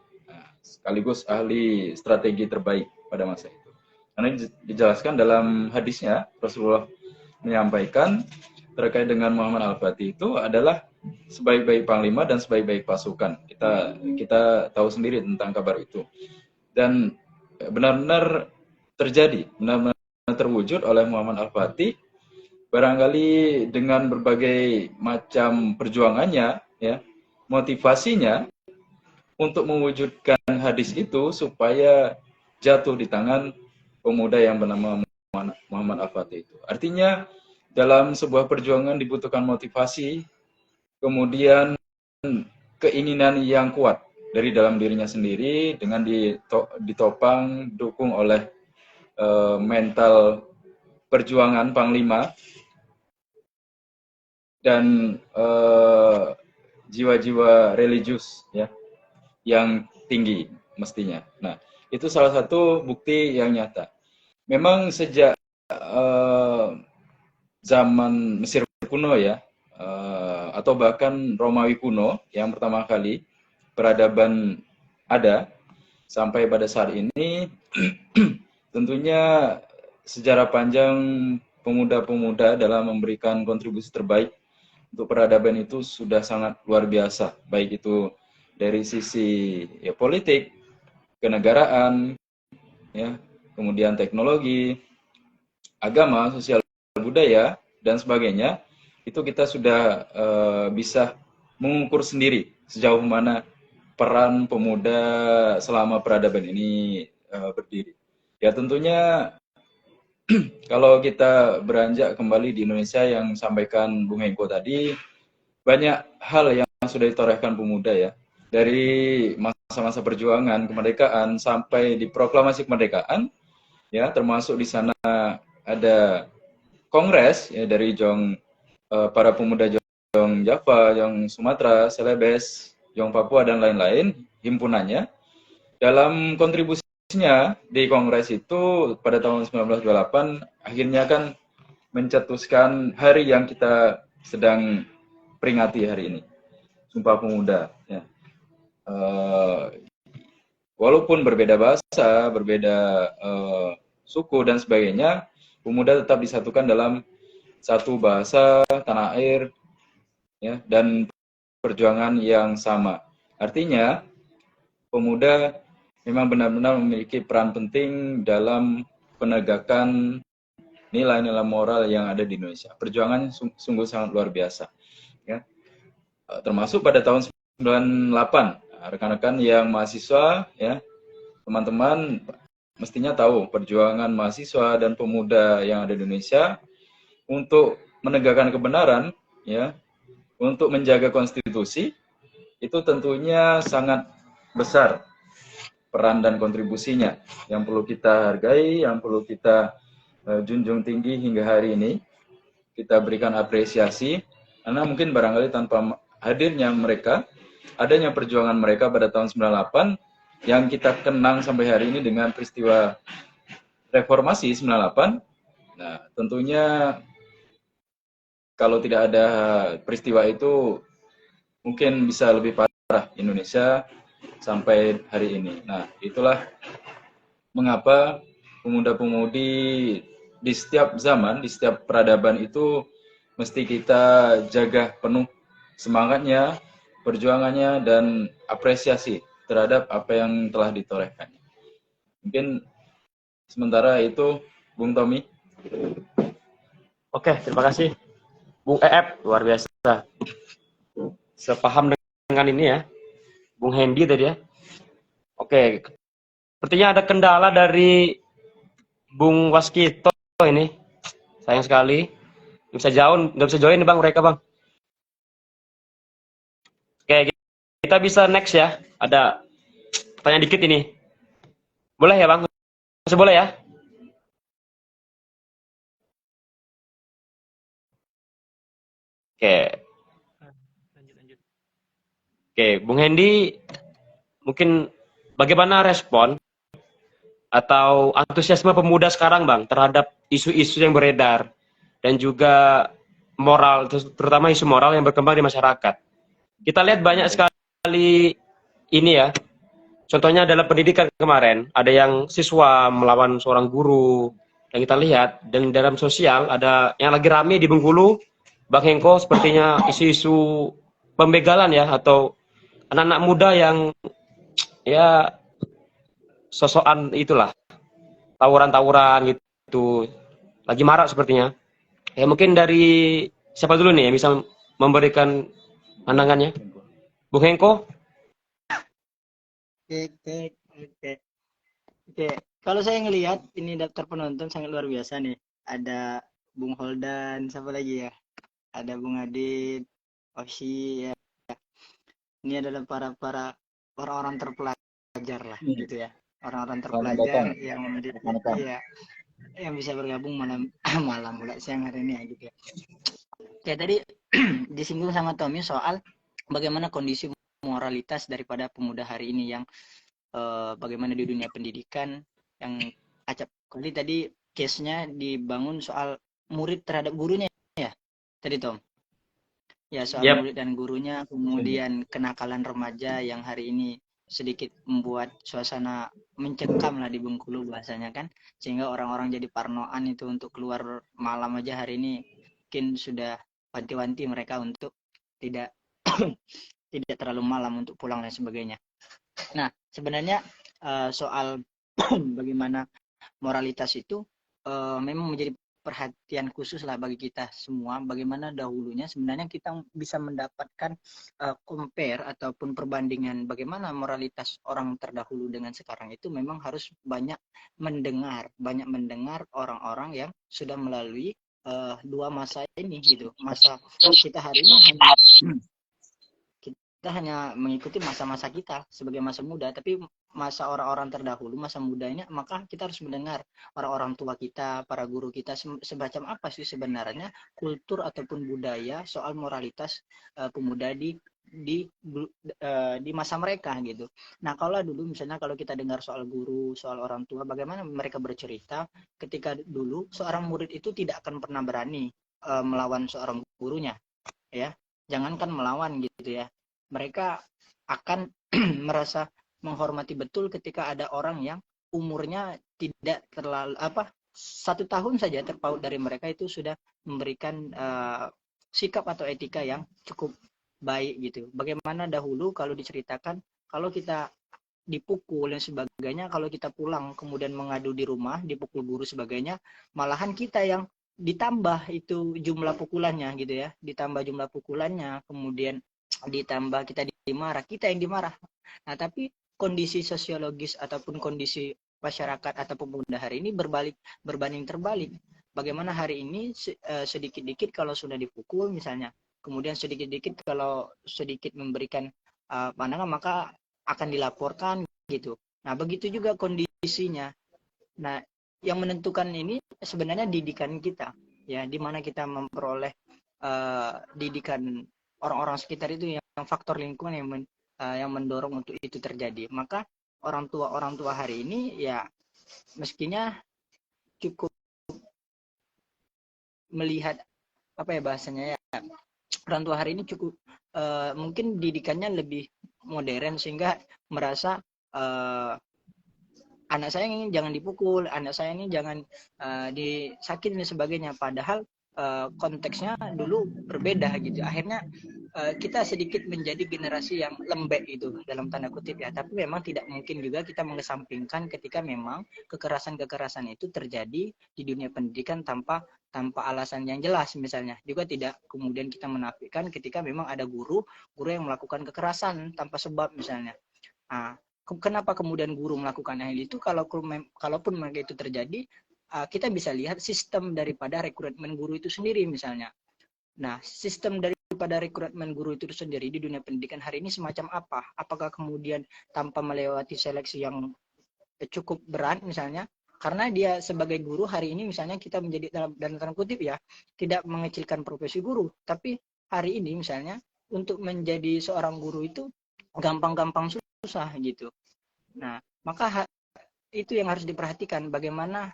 sekaligus ahli strategi terbaik pada masa itu. Karena dijelaskan dalam hadisnya, Rasulullah menyampaikan terkait dengan Muhammad Al-Fatih itu adalah sebaik-baik panglima dan sebaik-baik pasukan. Kita tahu sendiri tentang kabar itu. Dan benar-benar terjadi, benar-benar terwujud oleh Muhammad Al-Fatih, barangkali dengan berbagai macam perjuangannya, ya, motivasinya untuk mewujudkan hadis itu supaya jatuh di tangan pemuda yang bernama Muhammad Al-Fatih itu. Artinya dalam sebuah perjuangan dibutuhkan motivasi, kemudian keinginan yang kuat dari dalam dirinya sendiri dengan ditopang, dukung oleh mental perjuangan panglima dan jiwa-jiwa religius, ya, yang tinggi mestinya. Nah, itu salah satu bukti yang nyata. Memang sejak zaman Mesir kuno, ya, atau bahkan Romawi kuno yang pertama kali peradaban ada sampai pada saat ini, tentunya sejarah panjang pemuda-pemuda dalam memberikan kontribusi terbaik untuk peradaban itu sudah sangat luar biasa, baik itu dari sisi, ya, politik, kenegaraan, ya, kemudian teknologi, agama, sosial budaya, dan sebagainya. Itu kita sudah bisa mengukur sendiri sejauh mana peran pemuda selama peradaban ini berdiri. Ya tentunya kalau kita beranjak kembali di Indonesia yang sampaikan Bung Hengko tadi, banyak hal yang sudah ditorehkan pemuda, ya, dari masa-masa perjuangan kemerdekaan sampai di proklamasi kemerdekaan, ya, termasuk di sana ada kongres, ya, dari para pemuda Jong Java, Jong Sumatera, Celebes, Jong Papua dan lain-lain himpunannya. Dalam kontribusinya di kongres itu pada tahun 1928 akhirnya kan mencetuskan hari yang kita sedang peringati hari ini, Sumpah Pemuda, ya. Walaupun berbeda bahasa, berbeda suku dan sebagainya, pemuda tetap disatukan dalam satu bahasa, tanah air, ya, dan perjuangan yang sama. Artinya pemuda memang benar-benar memiliki peran penting dalam penegakan nilai-nilai moral yang ada di Indonesia. Perjuangan sungguh sangat luar biasa, ya. Termasuk pada tahun 98, rekan-rekan yang mahasiswa, ya, teman-teman mestinya tahu perjuangan mahasiswa dan pemuda yang ada di Indonesia untuk menegakkan kebenaran, ya, untuk menjaga konstitusi, itu tentunya sangat besar peran dan kontribusinya yang perlu kita hargai, yang perlu kita junjung tinggi hingga hari ini. Kita berikan apresiasi, karena mungkin barangkali tanpa hadirnya mereka, adanya perjuangan mereka pada tahun 98 yang kita kenang sampai hari ini dengan peristiwa reformasi 98. Nah, tentunya kalau tidak ada peristiwa itu mungkin bisa lebih parah Indonesia sampai hari ini. Nah, itulah mengapa pemuda-pemudi di setiap zaman, di setiap peradaban itu mesti kita jaga penuh semangatnya, perjuangannya, dan apresiasi terhadap apa yang telah ditorehkan. Mungkin sementara itu, Bung Tommy. Oke, terima kasih. Bung EF, luar biasa. Sepaham dengan ini ya. Bung Hendy tadi ya. Oke, sepertinya ada kendala dari Bung Waskito ini. Sayang sekali. Nggak bisa join nih Bang, mereka Bang. Oke, kita bisa next ya. Ada pertanyaan dikit ini. Boleh ya Bang? Masih boleh ya? Oke, Lanjut. oke, Bung Hendy, mungkin bagaimana respon atau antusiasme pemuda sekarang Bang terhadap isu-isu yang beredar dan juga moral, terutama isu moral yang berkembang di masyarakat. Kita lihat banyak sekali ini ya. Contohnya dalam pendidikan kemarin, ada yang siswa melawan seorang guru, yang kita lihat, dan dalam sosial ada yang lagi rame di Bengkulu, Bang Hengko, sepertinya isu-isu pembegalan ya, atau anak-anak muda yang ya sosokan itulah, tawuran-tawuran gitu, lagi marak sepertinya. Ya mungkin dari siapa dulu nih yang bisa memberikan pandangannya? Bung Hengko? Oke. Kalau saya ngelihat ini daftar penonton sangat luar biasa nih. Ada Bung Holdan, siapa lagi ya? Ada Bung Adit, Oshi ya. Ini adalah para orang-orang terpelajar lah gitu ya. Orang-orang terpelajar yang ya, yang bisa bergabung malam malam mulai siang hari ini ya gitu ya. Oke, tadi disinggung sama Tommy soal bagaimana kondisi moralitas daripada pemuda hari ini yang bagaimana di dunia pendidikan yang acap kali tadi case-nya dibangun soal murid terhadap gurunya ya tadi Tom ya soal murid dan gurunya, kemudian kenakalan remaja yang hari ini sedikit membuat suasana mencekam lah di Bengkulu bahasanya kan, sehingga orang-orang jadi parnoan itu untuk keluar malam aja hari ini mungkin sudah wanti-wanti mereka untuk tidak tidak terlalu malam untuk pulang dan sebagainya. Nah, sebenarnya soal bagaimana moralitas itu memang menjadi perhatian khusus lah bagi kita semua. Bagaimana dahulunya sebenarnya kita bisa mendapatkan compare ataupun perbandingan bagaimana moralitas orang terdahulu dengan sekarang itu memang harus banyak mendengar orang-orang yang sudah melalui dua masa ini gitu. Masa kita hari ini kita hanya mengikuti masa-masa kita sebagai masa muda, tapi masa orang-orang terdahulu, masa mudanya, maka kita harus mendengar orang-orang tua kita, para guru kita, semacam apa sih sebenarnya kultur ataupun budaya soal moralitas pemuda di masa mereka gitu. Nah, kalau dulu misalnya kalau kita dengar soal guru, soal orang tua, bagaimana mereka bercerita ketika dulu seorang murid itu tidak akan pernah berani melawan seorang gurunya, ya. Jangankan melawan gitu ya. Mereka akan merasa menghormati betul ketika ada orang yang umurnya tidak terlalu 1 tahun saja terpaut dari mereka itu sudah memberikan sikap atau etika yang cukup baik gitu. Bagaimana dahulu kalau diceritakan kalau kita dipukul dan sebagainya, kalau kita pulang kemudian mengadu di rumah, dipukul guru sebagainya, malahan kita yang ditambah itu jumlah pukulannya gitu ya, ditambah jumlah pukulannya, kemudian ditambah kita dimarah, kita yang dimarah. Nah, tapi kondisi sosiologis ataupun kondisi masyarakat atau pemuda hari ini berbanding terbalik. Bagaimana hari ini sedikit-dikit kalau sudah dipukul misalnya, kemudian sedikit-dikit kalau sedikit memberikan pandangan maka akan dilaporkan gitu. Nah, begitu juga kondisinya. Nah, yang menentukan ini sebenarnya didikan kita, ya, di mana kita memperoleh didikan orang-orang sekitar itu yang faktor lingkungan yang mendorong untuk itu terjadi. Maka orang tua hari ini ya meskinya cukup melihat apa ya bahasanya ya, orang tua hari ini cukup mungkin didikannya lebih modern sehingga merasa anak saya ini jangan dipukul, anak saya ini jangan disakitin dan sebagainya. Padahal konteksnya dulu berbeda gitu. Akhirnya kita sedikit menjadi generasi yang lembek itu dalam tanda kutip ya. Tapi memang tidak mungkin juga kita mengesampingkan ketika memang kekerasan-kekerasan itu terjadi di dunia pendidikan tanpa alasan yang jelas misalnya. Juga tidak kemudian kita menafikan ketika memang ada guru yang melakukan kekerasan tanpa sebab misalnya. Nah, kenapa kemudian guru melakukan hal itu? Kalaupun mereka itu terjadi, kita bisa lihat sistem daripada rekrutmen guru itu sendiri misalnya. Nah, sistem daripada rekrutmen guru itu sendiri di dunia pendidikan hari ini semacam apa? Apakah kemudian tanpa melewati seleksi yang cukup berat misalnya? Karena dia sebagai guru hari ini misalnya kita menjadi dalam tanda kutip ya, tidak mengecilkan profesi guru, tapi hari ini misalnya untuk menjadi seorang guru itu gampang-gampang susah gitu. Nah, maka itu yang harus diperhatikan bagaimana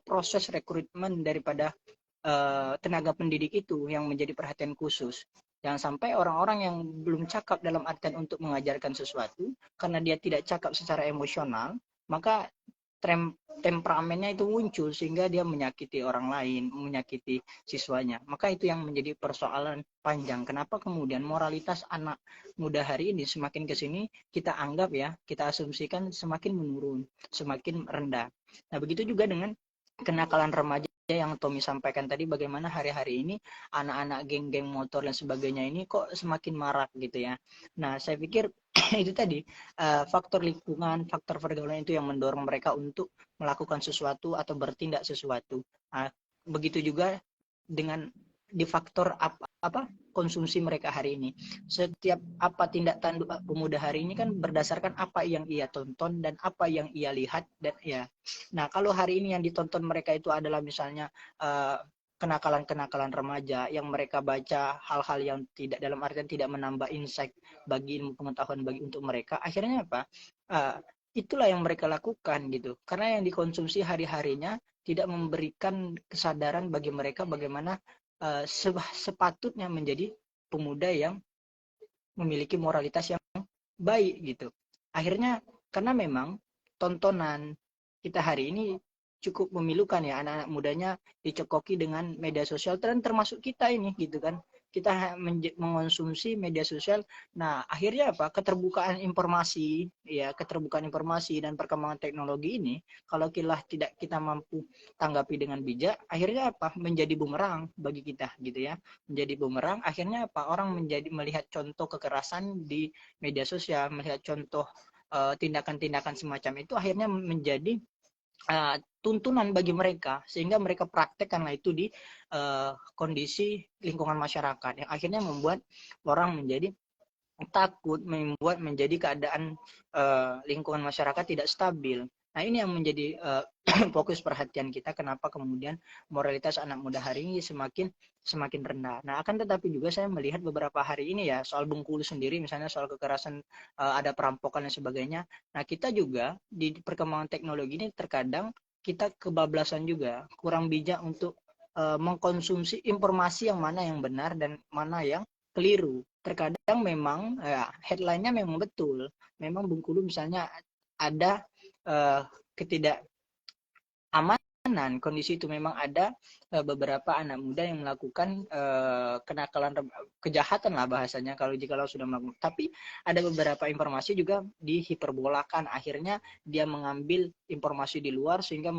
proses rekrutmen daripada tenaga pendidik itu yang menjadi perhatian khusus. Jangan sampai orang-orang yang belum cakap dalam artian untuk mengajarkan sesuatu, karena dia tidak cakap secara emosional, maka temperamennya itu muncul sehingga dia menyakiti orang lain, menyakiti siswanya. Maka itu yang menjadi persoalan panjang. Kenapa kemudian moralitas anak muda hari ini semakin ke sini kita anggap ya, kita asumsikan semakin menurun, semakin rendah. Nah, begitu juga dengan kenakalan remaja yang Tommy sampaikan tadi, bagaimana hari-hari ini anak-anak geng-geng motor dan sebagainya ini kok semakin marak gitu ya. Nah, saya pikir itu tadi faktor lingkungan, faktor pergaulan itu yang mendorong mereka untuk melakukan sesuatu atau bertindak sesuatu. Nah, begitu juga dengan di faktor apa konsumsi mereka hari ini. Setiap apa tindak tanduk pemuda hari ini kan berdasarkan apa yang ia tonton dan apa yang ia lihat dan ya. Nah, kalau hari ini yang ditonton mereka itu adalah misalnya kenakalan-kenakalan remaja yang mereka baca hal-hal yang tidak dalam artian tidak menambah insight bagi ilmu pengetahuan bagi untuk mereka, akhirnya apa? Itulah yang mereka lakukan gitu. Karena yang dikonsumsi hari-harinya tidak memberikan kesadaran bagi mereka bagaimana sepatutnya menjadi pemuda yang memiliki moralitas yang baik gitu. Akhirnya karena memang tontonan kita hari ini cukup memilukan ya, anak-anak mudanya dicekoki dengan media sosial, dan termasuk kita ini gitu kan. Kita mengonsumsi media sosial. Nah, akhirnya apa? Keterbukaan informasi dan perkembangan teknologi ini kalau tidak kita mampu tanggapi dengan bijak, akhirnya apa? Menjadi bumerang bagi kita gitu ya. Menjadi bumerang, akhirnya apa? Orang melihat contoh kekerasan di media sosial, melihat contoh tindakan-tindakan semacam itu akhirnya menjadi tuntunan bagi mereka, sehingga mereka praktekkanlah itu di kondisi lingkungan masyarakat yang akhirnya membuat orang menjadi takut, membuat menjadi keadaan lingkungan masyarakat tidak stabil. Nah, ini yang menjadi fokus perhatian kita, kenapa kemudian moralitas anak muda hari ini semakin rendah. Nah, akan tetapi juga saya melihat beberapa hari ini ya, soal Bengkulu sendiri misalnya, soal kekerasan, ada perampokan dan sebagainya. Nah, kita juga di perkembangan teknologi ini terkadang kita kebablasan juga, kurang bijak untuk mengkonsumsi informasi yang mana yang benar dan mana yang keliru. Terkadang memang headline-nya memang betul. Memang Bengkulu misalnya ada ketidakamanan, kondisi itu memang ada beberapa anak muda yang melakukan kenakalan, kejahatan lah bahasanya kalau sudah melakukan. Tapi ada beberapa informasi juga dihiperbolakan, akhirnya dia mengambil informasi di luar sehingga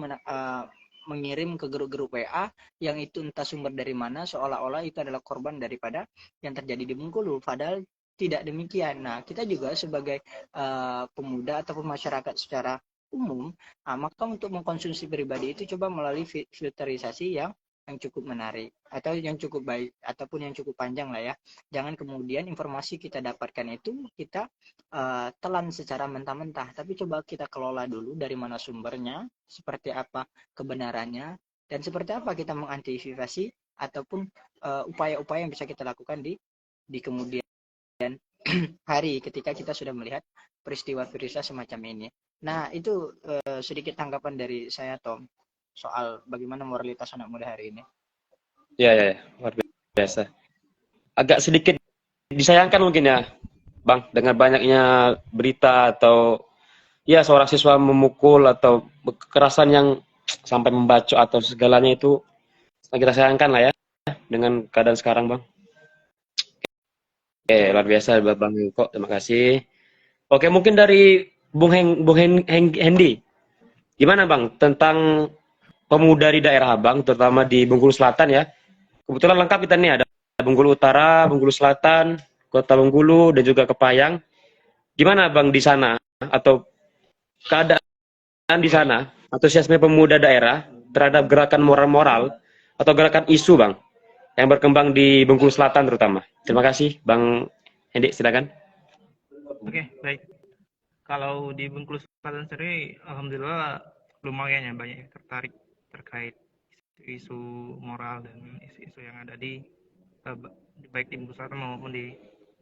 mengirim ke grup-grup WA yang itu entah sumber dari mana, seolah-olah itu adalah korban daripada yang terjadi di Bengkulu, padahal tidak demikian. Nah, kita juga sebagai pemuda ataupun masyarakat secara umum, maka untuk mengkonsumsi pribadi itu coba melalui filterisasi yang cukup menarik atau yang cukup baik ataupun yang cukup panjang lah ya. Jangan kemudian informasi kita dapatkan itu kita telan secara mentah-mentah, tapi coba kita kelola dulu dari mana sumbernya, seperti apa kebenarannya, dan seperti apa kita mengantisipasi ataupun upaya-upaya yang bisa kita lakukan di kemudian hari ketika kita sudah melihat peristiwa-peristiwa semacam ini. Nah, itu sedikit tanggapan dari saya, Tom, soal bagaimana moralitas anak muda hari ini. Ya, luar biasa. Agak sedikit disayangkan mungkin ya, Bang, dengan banyaknya berita atau ya seorang siswa memukul atau kekerasan yang sampai membacok atau segalanya itu kita sayangkan lah ya. dengan keadaan sekarang, Bang. Oke, luar biasa buat Bang Yuko. Terima kasih. Oke, mungkin dari Hendi. Gimana, Bang, tentang pemuda di daerah Abang, terutama di Bengkulu Selatan ya. Kebetulan lengkap kita nih, ada Bengkulu Utara, Bengkulu Selatan, Kota Bengkulu, dan juga Kepayang. Gimana, Bang, di sana? Atau keadaan di sana, antusiasme pemuda daerah terhadap gerakan moral-moral atau gerakan isu, Bang, yang berkembang di Bengkulu Selatan terutama. Terima kasih, Bang Hendi, silakan. Oke, baik. Kalau di Bengkulu Selatan sendiri, alhamdulillah lumayan ya banyak yang tertarik terkait isu moral dan isu-isu yang ada di baik di Bengkulu Selatan maupun di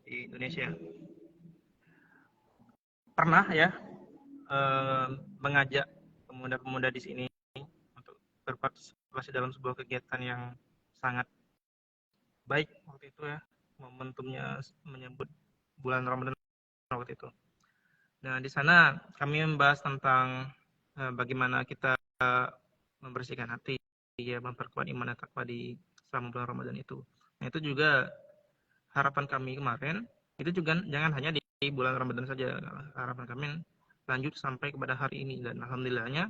Indonesia. Pernah ya mengajak pemuda-pemuda di sini untuk berpartisipasi dalam sebuah kegiatan yang sangat baik waktu itu ya, momentumnya menyambut bulan Ramadan waktu itu. Nah, di sana kami membahas tentang bagaimana kita membersihkan hati, ya, memperkuat iman dan takwa di selama bulan Ramadan itu. Nah, itu juga harapan kami kemarin, itu juga jangan hanya di bulan Ramadan saja. Harapan kami lanjut sampai kepada hari ini. Dan alhamdulillahnya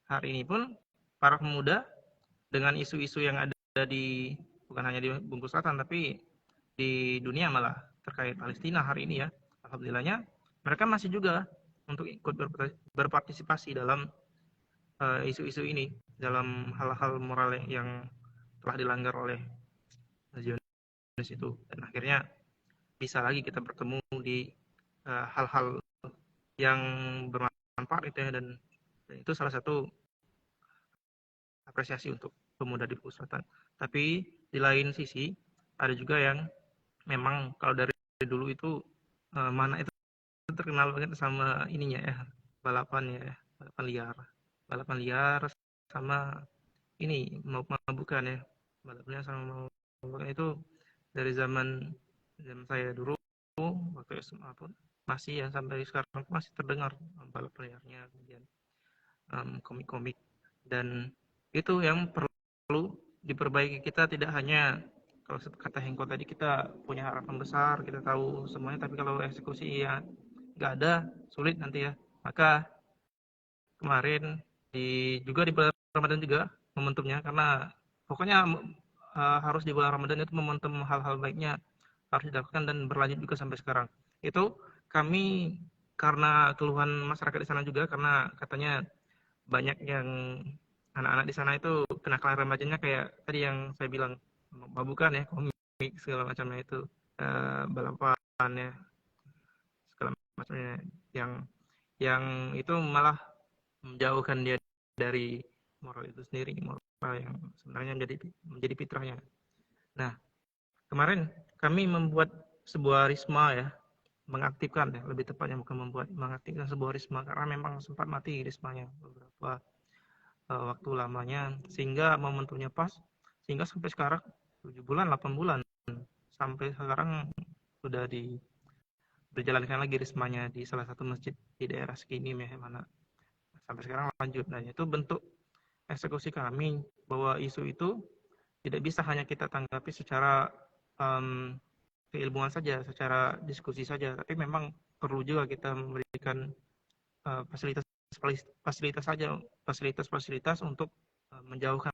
hari ini pun para pemuda dengan isu-isu yang ada di, bukan hanya di Bengkulu Selatan, tapi di dunia malah terkait Palestina hari ini ya, alhamdulillahnya mereka masih juga untuk ikut berpartisipasi dalam isu-isu ini, dalam hal-hal moral yang telah dilanggar oleh Zionis itu. Dan akhirnya bisa lagi kita bertemu di hal-hal yang bermanfaat itu ya, dan itu salah satu apresiasi untuk pemuda di Bengkulu Selatan. Tapi di lain sisi ada juga yang memang kalau dari dulu itu mana itu terkenal banget sama ininya ya, balapan liar sama ini mabuk-mabukan ya, balapnya sama mabukan itu dari zaman saya dulu waktu SMA pun masih ya, sampai sekarang masih terdengar balap liarnya, kemudian komik-komik, dan itu yang perlu diperbaiki. Kita tidak hanya, kalau kata Hengko tadi, kita punya harapan besar, kita tahu semuanya, tapi kalau eksekusi ya nggak ada, sulit nanti ya. Maka kemarin juga di bulan Ramadan juga momentumnya, karena pokoknya harus di bulan Ramadan itu momentum hal-hal baiknya harus dilakukan dan berlanjut juga sampai sekarang. Itu kami karena keluhan masyarakat di sana juga, karena katanya banyak yang anak-anak di sana itu kenakalan remajanya kayak tadi yang saya bilang, mabukan ya, komik segala macamnya itu, balapan ya segala macamnya, yang itu malah menjauhkan dia dari moral itu sendiri, moral yang sebenarnya menjadi fitrahnya. Nah, kemarin kami membuat sebuah risma ya, mengaktifkan ya, lebih tepatnya bukan mengaktifkan sebuah risma, karena memang sempat mati rismanya beberapa waktu lamanya, sehingga momentumnya pas, sehingga sampai sekarang 7 bulan 8 bulan sampai sekarang sudah berjalankan lagi rismanya di salah satu masjid di daerah Sekini ya, mana sampai sekarang lanjut. Dan itu bentuk eksekusi kami bahwa isu itu tidak bisa hanya kita tanggapi secara keilmuan saja, secara diskusi saja, tapi memang perlu juga kita memberikan fasilitas untuk menjauhkan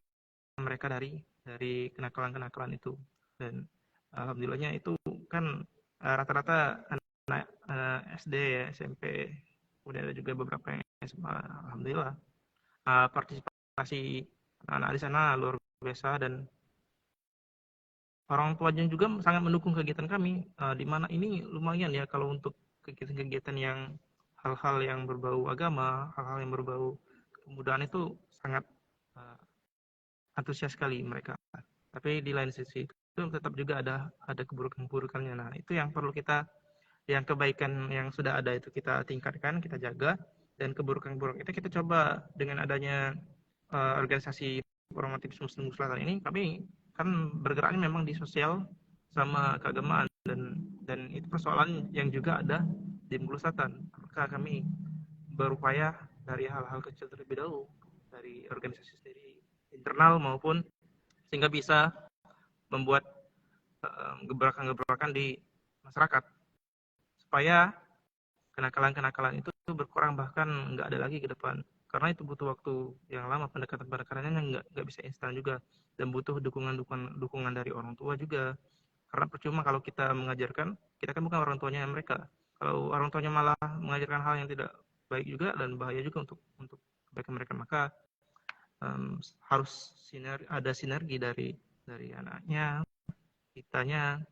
mereka dari kenakalan-kenakalan itu. Dan alhamdulillahnya itu kan rata-rata anak SD ya, SMP, kemudian ada juga beberapa yang SMA. Alhamdulillah partisipasi anak-anak di sana luar biasa, dan orang tuanya juga sangat mendukung kegiatan kami, di mana ini lumayan ya kalau untuk kegiatan-kegiatan yang hal-hal yang berbau agama, hal-hal yang berbau kepemudaan itu sangat antusias sekali mereka. Tapi di lain sisi itu tetap juga ada keburukan-keburukannya. Nah, itu yang perlu kita, yang kebaikan yang sudah ada itu kita tingkatkan, kita jaga, dan keburukan-keburukan itu kita coba dengan adanya organisasi Formatif Muslim Selatan ini, kami kan bergeraknya memang di sosial sama keagamaan, dan itu persoalan yang juga ada di Bengkulu Selatan. Maka kami berupaya dari hal-hal kecil terlebih dahulu, dari organisasi sendiri internal maupun, sehingga bisa membuat gebrakan-gebrakan di masyarakat supaya kenakalan-kenakalan itu berkurang, bahkan nggak ada lagi ke depan. Karena itu butuh waktu yang lama, pendekatan-pendekatannya nggak bisa instan juga, dan butuh dukungan dari orang tua juga. Karena percuma kalau kita mengajarkan, kita kan bukan orang tuanya mereka. Kalau orang tuanya malah mengajarkan hal yang tidak baik juga dan bahaya juga untuk kebaikan mereka, maka harus ada sinergi dari anaknya, kitanya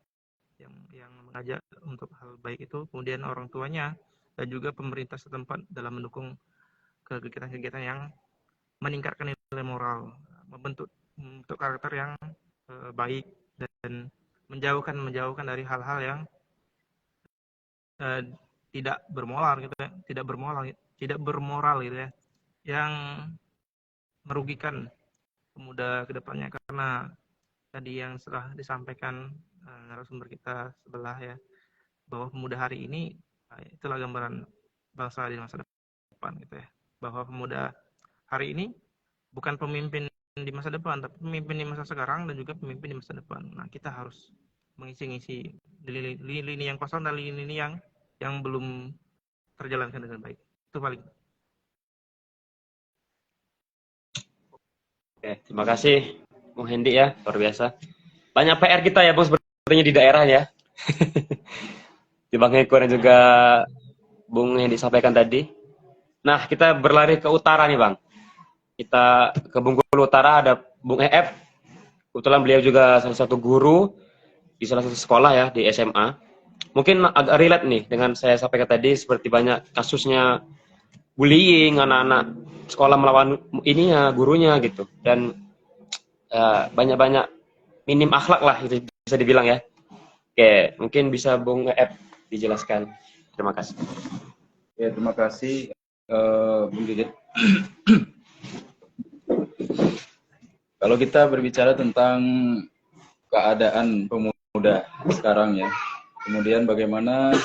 yang mengajak untuk hal baik itu, kemudian orang tuanya dan juga pemerintah setempat dalam mendukung kegiatan-kegiatan yang meningkatkan nilai moral, membentuk karakter yang baik, dan menjauhkan dari hal-hal yang tidak bermoral gitu ya, tidak bermoral gitu ya, yang merugikan pemuda kedepannya. Karena tadi yang setelah disampaikan narasumber kita sebelah ya, bahwa pemuda hari ini itulah gambaran bangsa di masa depan gitu ya, bahwa pemuda hari ini bukan pemimpin di masa depan, tapi pemimpin di masa sekarang dan juga pemimpin di masa depan. Nah, kita harus mengisi-ngisi lini yang kosong dan lini yang belum terjalankan dengan baik. Itu paling. Oke, terima kasih Bung Hendi ya, luar biasa. Banyak PR kita ya Bung sepertinya di daerah ya. Di Bang Eko dan juga Bung Hendi sampaikan tadi. Nah, kita berlari ke utara nih Bang. Kita ke Bengkulu Utara, ada Bung EF. Kebetulan beliau juga salah satu guru di salah satu sekolah ya, di SMA. Mungkin agak relate nih dengan saya sampaikan tadi, seperti banyak kasusnya bullying, anak-anak sekolah melawan gurunya gitu. Dan banyak-banyak minim akhlak lah, itu bisa dibilang ya. Oke, mungkin bisa Bung EF dijelaskan. Terima kasih. Ya, terima kasih Bung Didit. Kalau kita berbicara tentang keadaan pemuda sekarang ya, kemudian bagaimana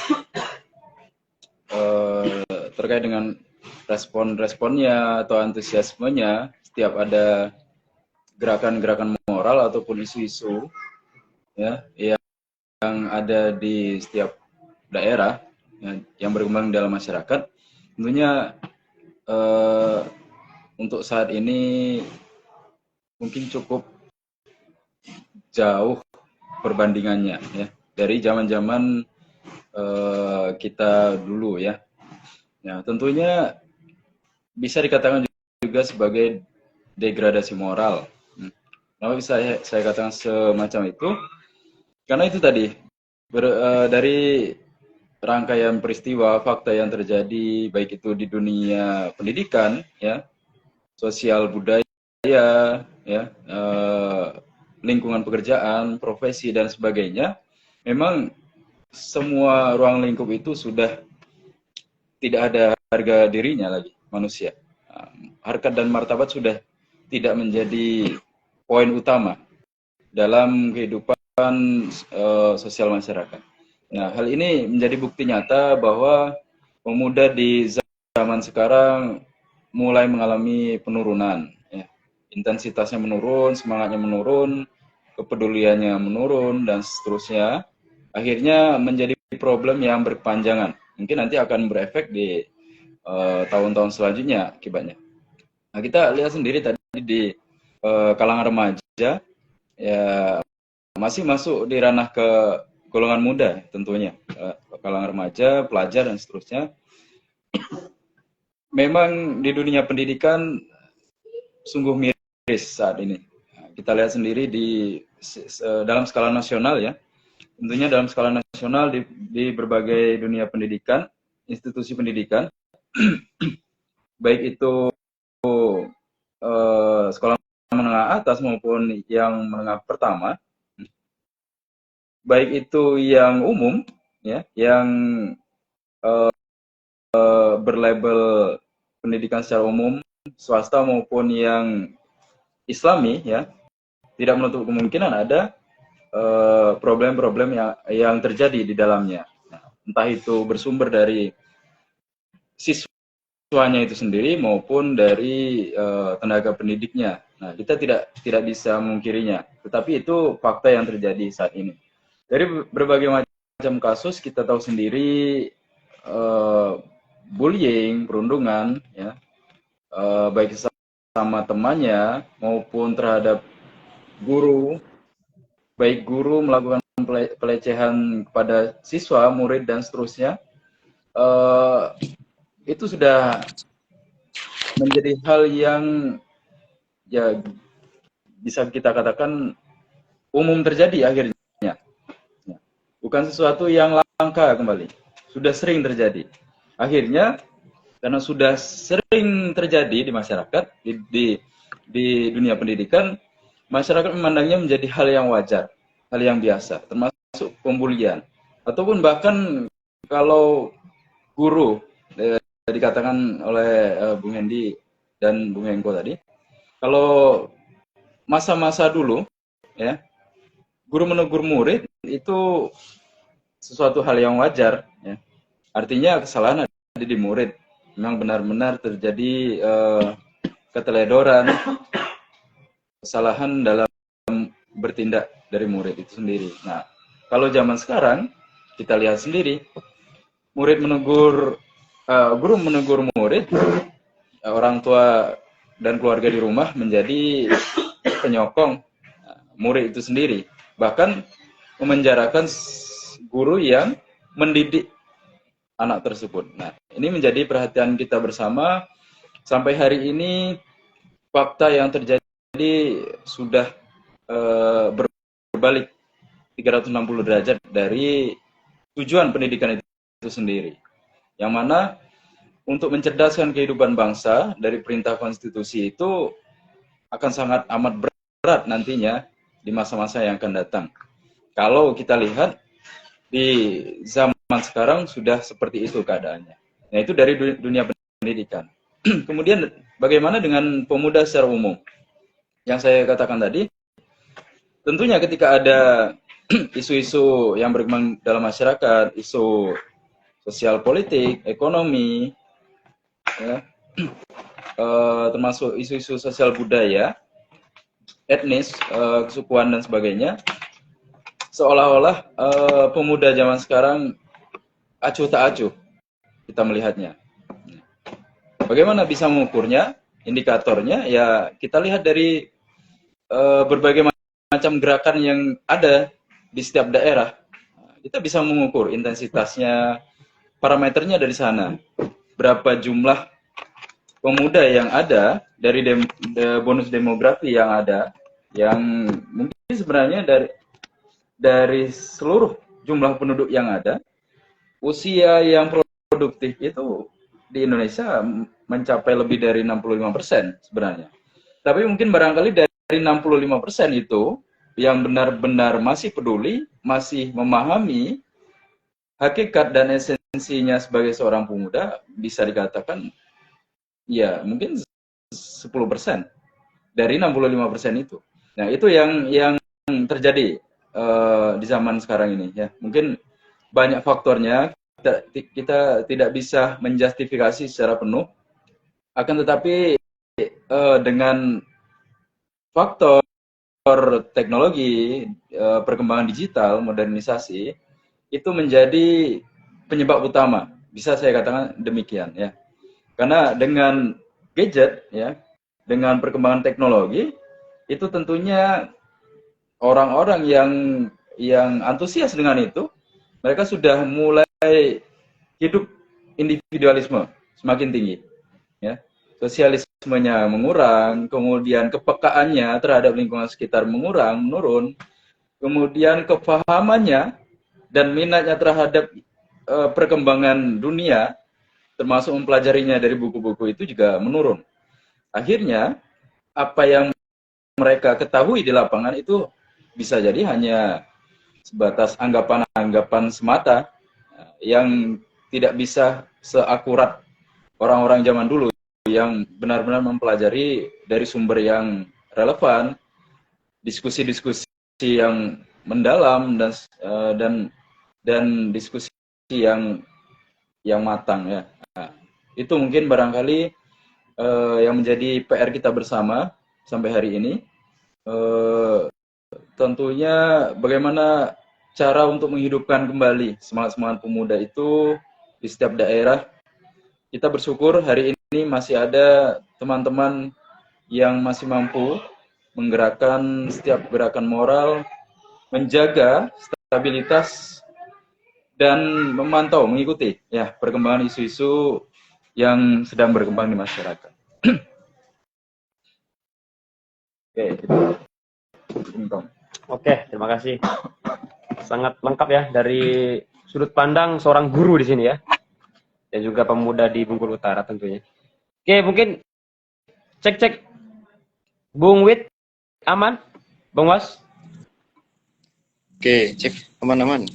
terkait dengan respon-responnya atau antusiasmenya setiap ada gerakan-gerakan moral ataupun isu-isu ya yang ada di setiap daerah ya, yang berkembang dalam masyarakat, tentunya untuk saat ini mungkin cukup jauh perbandingannya ya dari zaman-zaman kita dulu ya. Ya, tentunya bisa dikatakan juga sebagai degradasi moral. Kenapa bisa saya katakan semacam itu? Karena itu tadi dari rangkaian peristiwa fakta yang terjadi baik itu di dunia pendidikan ya, sosial budaya ya, lingkungan pekerjaan, profesi dan sebagainya, memang semua ruang lingkup itu sudah tidak ada harga dirinya lagi manusia. Harkat dan martabat sudah tidak menjadi poin utama dalam kehidupan sosial masyarakat. Nah, hal ini menjadi bukti nyata bahwa pemuda di zaman sekarang mulai mengalami penurunan. Ya. Intensitasnya menurun, semangatnya menurun, kepeduliannya menurun, dan seterusnya. Akhirnya menjadi problem yang berkepanjangan. Mungkin nanti akan berefek di tahun-tahun selanjutnya akibatnya. Nah, kita lihat sendiri tadi di kalangan remaja, ya masih masuk di ranah ke golongan muda tentunya, kalangan remaja, pelajar dan seterusnya. Memang di dunia pendidikan sungguh miris saat ini. Kita lihat sendiri dalam skala nasional ya, tentunya dalam skala nasional di berbagai dunia pendidikan, institusi pendidikan, baik itu sekolah menengah atas maupun yang menengah pertama, baik itu yang umum ya, yang berlabel pendidikan secara umum, swasta maupun yang Islami ya, tidak menutup kemungkinan ada problem-problem yang terjadi di dalamnya. Nah, entah itu bersumber dari siswanya itu sendiri maupun dari tenaga pendidiknya Nah, kita tidak bisa memungkirinya. Tetapi itu fakta yang terjadi saat ini. Dari berbagai macam kasus kita tahu sendiri, bullying, perundungan, ya, baik sama temannya maupun terhadap guru, baik guru melakukan pelecehan kepada siswa, murid dan seterusnya, itu sudah menjadi hal yang ya bisa kita katakan umum terjadi akhirnya. Bukan sesuatu yang langka kembali, sudah sering terjadi. Akhirnya karena sudah sering terjadi di masyarakat, di dunia pendidikan, masyarakat memandangnya menjadi hal yang wajar, hal yang biasa, termasuk pembulian. Ataupun bahkan kalau guru, dikatakan oleh Bung Hendi dan Bung Hengko tadi, kalau masa-masa dulu, ya, guru menegur murid itu sesuatu hal yang wajar, ya. Artinya kesalahan ada di murid, memang benar-benar terjadi keteledoran, kesalahan dalam bertindak dari murid itu sendiri. Nah, kalau zaman sekarang kita lihat sendiri, murid menegur, guru menegur murid, orang tua dan keluarga di rumah menjadi penyokong murid itu sendiri, bahkan memenjarakan guru yang mendidik anak tersebut. Nah, ini menjadi perhatian kita bersama. Sampai hari ini fakta yang terjadi sudah berbalik 360 derajat dari tujuan pendidikan itu sendiri, yang mana untuk mencerdaskan kehidupan bangsa dari perintah konstitusi itu akan sangat amat berat nantinya di masa-masa yang akan datang. Kalau kita lihat di zaman sekarang sudah seperti itu keadaannya. Nah, itu dari dunia pendidikan. Kemudian bagaimana dengan pemuda secara umum? Yang saya katakan tadi, tentunya ketika ada isu-isu yang berkembang dalam masyarakat, isu sosial politik, ekonomi, ya, termasuk isu-isu sosial budaya, etnis, kesukuan dan sebagainya, seolah-olah pemuda zaman sekarang acuh tak acuh kita melihatnya. Bagaimana bisa mengukurnya? Indikatornya ya kita lihat dari berbagai macam gerakan yang ada di setiap daerah. Kita bisa mengukur intensitasnya, parameternya dari sana. Berapa jumlah pemuda yang ada dari bonus demografi yang ada, yang mungkin sebenarnya dari seluruh jumlah penduduk yang ada, usia yang produktif itu di Indonesia mencapai lebih dari 65% sebenarnya. Tapi mungkin barangkali dari 65% itu yang benar-benar masih peduli, masih memahami hakikat dan esensinya sebagai seorang pemuda, bisa dikatakan ya mungkin 10% dari 65% itu. Nah, itu yang terjadi di zaman sekarang ini, ya. Mungkin banyak faktornya, kita tidak bisa menjustifikasi secara penuh, akan tetapi dengan faktor teknologi, perkembangan digital, modernisasi, itu menjadi penyebab utama, bisa saya katakan demikian, ya. Karena dengan gadget, ya, dengan perkembangan teknologi, itu tentunya orang-orang yang antusias dengan itu, mereka sudah mulai hidup individualisme semakin tinggi, ya. Sosialismenya mengurang, kemudian kepekaannya terhadap lingkungan sekitar menurun, kemudian kepahamannya dan minatnya terhadap perkembangan dunia, termasuk mempelajarinya dari buku-buku itu juga menurun. Akhirnya, apa yang mereka ketahui di lapangan itu bisa jadi hanya sebatas anggapan-anggapan semata yang tidak bisa seakurat orang-orang zaman dulu yang benar-benar mempelajari dari sumber yang relevan, diskusi-diskusi yang mendalam dan diskusi yang matang, ya. Nah, itu mungkin barangkali yang menjadi PR kita bersama sampai hari ini. Tentunya bagaimana cara untuk menghidupkan kembali semangat-semangat pemuda itu di setiap daerah. Kita bersyukur hari ini masih ada teman-teman yang masih mampu menggerakkan setiap gerakan moral, menjaga stabilitas dan memantau, mengikuti ya perkembangan isu-isu yang sedang berkembang di masyarakat. Oke, Oke, terima kasih. Sangat lengkap ya dari sudut pandang seorang guru di sini ya, dan juga pemuda di Bengkulu Utara tentunya. Oke, mungkin cek Bung Wit aman, Bung Was. Oke, cek aman-aman.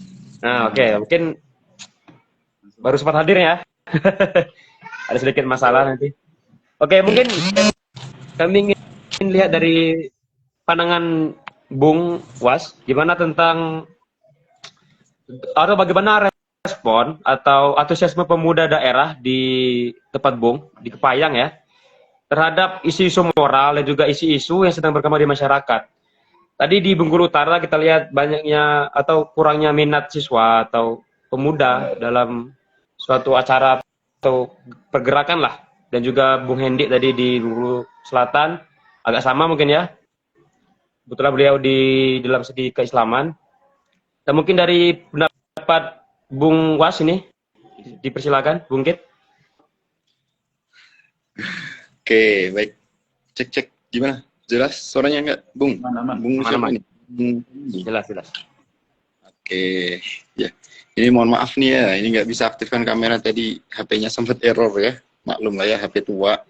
Nah, oke, mungkin baru sempat hadir ya. Ada sedikit masalah nanti. Oke, mungkin kami ingin lihat dari pandangan Bung Was, gimana tentang atau bagaimana respon atau antusiasme pemuda daerah di tempat Bung, di Kepayang ya, terhadap isu-isu moral dan juga isu-isu yang sedang berkembang di masyarakat. Tadi di Bengkulu Utara kita lihat banyaknya atau kurangnya minat siswa atau pemuda dalam suatu acara atau pergerakan lah. Dan juga Bung Hendy tadi di Bengkulu Selatan agak sama mungkin ya. Kebetulan beliau di dalam segi keislaman. Dan mungkin dari pendapat Bung Was ini dipersilakan, Bung Kit. Oke, baik. Cek gimana? Jelas suaranya enggak, Bung? Aman-aman. Bung siapa Aman-aman. ini? Jelas. Oke, ya. Ini mohon maaf nih ya, ini nggak bisa aktifkan kamera tadi, HP-nya sempat error ya. Maklum lah ya, HP tua.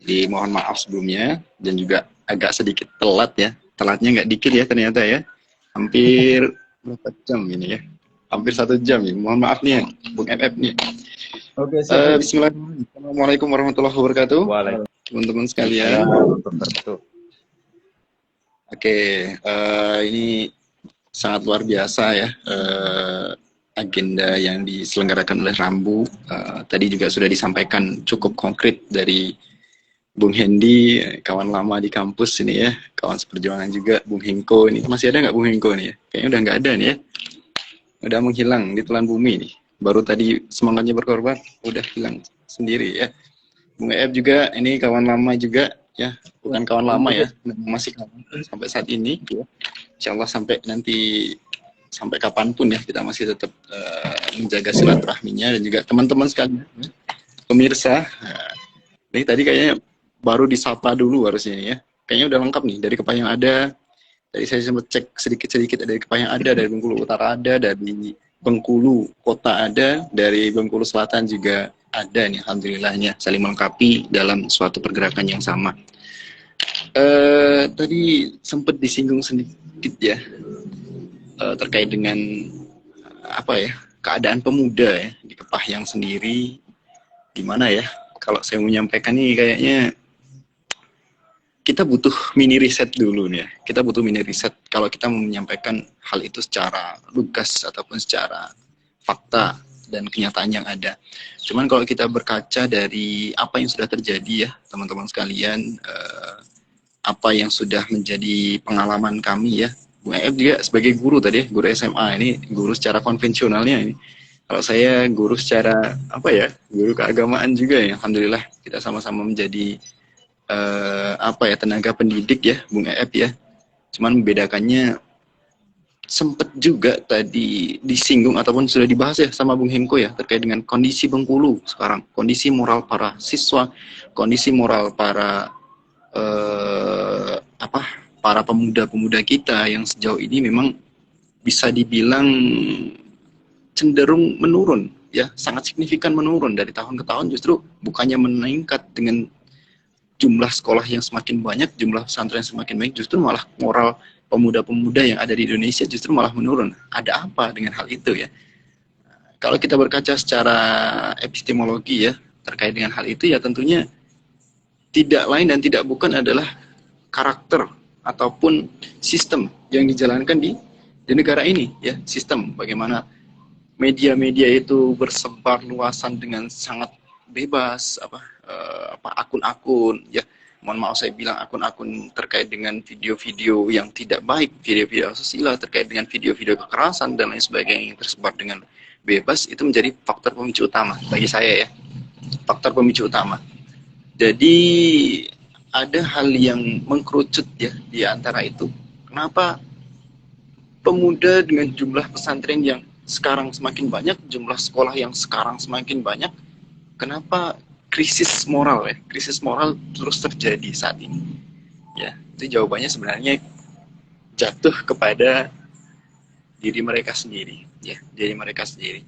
Jadi mohon maaf sebelumnya, dan juga agak sedikit telat ya. Telatnya nggak dikit ya ternyata ya. Hampir berapa jam ini ya? Hampir 1 jam ya. Mohon maaf nih ya, Bung FF nih. Oke, siap. Bismillahirrahmanirrahim. Assalamualaikum warahmatullahi wabarakatuh. Waalaikumsalam. Teman-teman sekalian. Betul. Oke, ini sangat luar biasa ya. Agenda yang diselenggarakan oleh Rambu. Tadi juga sudah disampaikan cukup konkret dari Bung Hendy, kawan lama di kampus ini ya, kawan seperjuangan juga, Bung Hengko ini. Masih ada nggak Bung Hengko nih ya? Kayaknya udah nggak ada nih ya. Udah menghilang di telan bumi nih. Baru tadi semangatnya berkorban, udah hilang sendiri ya. Bung EF juga, ini kawan lama juga ya, bukan kawan lama ya, masih kawan sampai saat ini ya. Insya Allah sampai nanti, sampai kapanpun ya, kita masih tetap menjaga silaturahminya, dan juga teman-teman sekalian, pemirsa. Ini tadi kayaknya baru disapa dulu harusnya ya. Kayaknya udah lengkap nih, dari Kepayang ada. Tadi saya sempat cek sedikit-sedikit, dari Kepayang ada, dari Bengkulu Utara ada, dari Bengkulu Kota ada, dari Bengkulu Selatan juga ada nih, alhamdulillahnya saling melengkapi dalam suatu pergerakan yang sama. Tadi sempat disinggung sedikit ya, terkait dengan apa ya, keadaan pemuda ya di Kepayang sendiri. Gimana ya, kalau saya menyampaikan nih kayaknya kita butuh mini riset dulu nih ya. Kita butuh mini riset kalau kita mau menyampaikan hal itu secara lugas ataupun secara fakta dan kenyataan yang ada. Cuman kalau kita berkaca dari apa yang sudah terjadi ya, teman-teman sekalian, apa yang sudah menjadi pengalaman kami ya. Bung EF juga sebagai guru tadi ya, guru SMA, ini guru secara konvensionalnya ini. Kalau saya guru secara apa ya, guru keagamaan juga ya. Alhamdulillah kita sama-sama menjadi apa ya, tenaga pendidik ya, Bung EF ya. Cuman membedakannya sempat juga tadi disinggung ataupun sudah dibahas ya sama Bung Hengko ya, terkait dengan kondisi Bengkulu sekarang, kondisi moral para siswa, kondisi moral para para pemuda-pemuda kita yang sejauh ini memang bisa dibilang cenderung menurun ya, sangat signifikan menurun dari tahun ke tahun. Justru bukannya meningkat dengan jumlah sekolah yang semakin banyak, jumlah pesantren yang semakin banyak, justru malah moral pemuda-pemuda yang ada di Indonesia justru malah menurun. Ada apa dengan hal itu ya? Kalau kita berkaca secara epistemologi ya, terkait dengan hal itu ya, tentunya tidak lain dan tidak bukan adalah karakter ataupun sistem yang dijalankan di negara ini ya. Sistem bagaimana media-media itu bersebar luasan dengan sangat bebas, akun-akun ya, mohon maaf saya bilang akun-akun terkait dengan video-video yang tidak baik, video-video asusila terkait dengan video-video kekerasan dan lain sebagainya yang tersebar dengan bebas, itu menjadi faktor pemicu utama bagi saya ya, faktor pemicu utama. Jadi ada hal yang mengkerucut ya di antara itu. Kenapa pemuda dengan jumlah pesantren yang sekarang semakin banyak, jumlah sekolah yang sekarang semakin banyak, kenapa krisis moral ya, krisis moral terus terjadi saat ini? Ya, itu jawabannya sebenarnya jatuh kepada diri mereka sendiri, ya, diri mereka sendiri.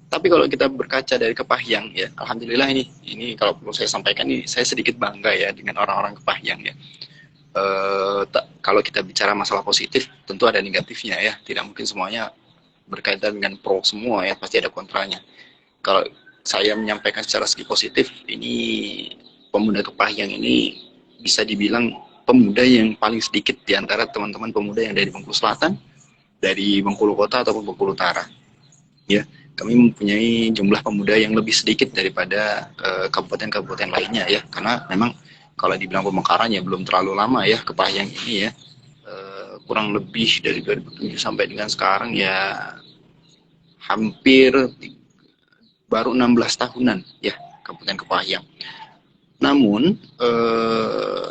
Tapi kalau kita berkaca dari Kepahyang, ya, alhamdulillah ini kalau perlu saya sampaikan, ini saya sedikit bangga ya dengan orang-orang Kepahyang ya. Kalau kita bicara masalah positif, tentu ada negatifnya ya. Tidak mungkin semuanya berkaitan dengan pro semua ya, pasti ada kontranya. Kalau saya menyampaikan secara segi positif, ini pemuda Kepahyang ini bisa dibilang pemuda yang paling sedikit di antara teman-teman pemuda yang dari Bengkulu Selatan, dari Bengkulu Kota ataupun Bengkulu Utara. Ya, kami mempunyai jumlah pemuda yang lebih sedikit daripada kabupaten-kabupaten lainnya ya, karena memang kalau dibilang pemekaran ya belum terlalu lama ya Kepahyang ini ya, kurang lebih dari 2007 sampai dengan sekarang ya hampir baru 16 tahunan ya Kabupaten Kepahyang. Namun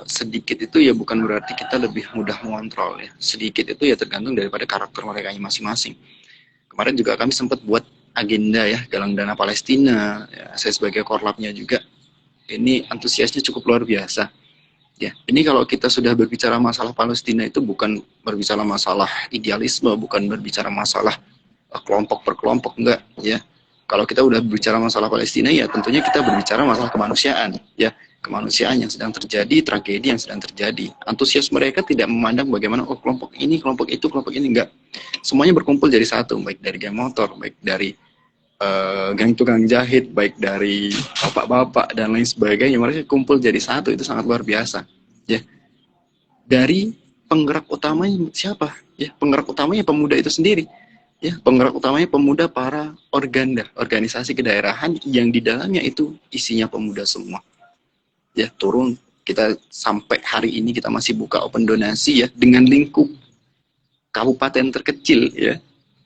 sedikit itu ya bukan berarti kita lebih mudah mengontrol ya. Sedikit itu ya tergantung daripada karakter mereka masing-masing. Kemarin juga kami sempat buat agenda ya galang dana Palestina. Ya, saya sebagai korlapnya juga ini antusiasnya cukup luar biasa. Ya, ini kalau kita sudah berbicara masalah Palestina itu bukan berbicara masalah idealisme, bukan berbicara masalah kelompok per kelompok, enggak ya. Kalau kita udah berbicara masalah Palestina ya tentunya kita berbicara masalah kemanusiaan ya, kemanusiaan yang sedang terjadi, tragedi yang sedang terjadi. Antusias mereka tidak memandang bagaimana kelompok ini, kelompok itu, kelompok ini, enggak. Semuanya berkumpul jadi satu, baik dari geng motor, baik dari geng tukang jahit, baik dari bapak-bapak dan lain sebagainya. Mereka kumpul jadi satu, itu sangat luar biasa ya. Dari penggerak utamanya siapa ya? Penggerak utamanya pemuda itu sendiri. Ya, penggerak utamanya pemuda para organda, organisasi kedaerahan yang di dalamnya itu isinya pemuda semua. Ya, turun kita sampai hari ini kita masih buka open donasi ya dengan lingkup kabupaten terkecil ya.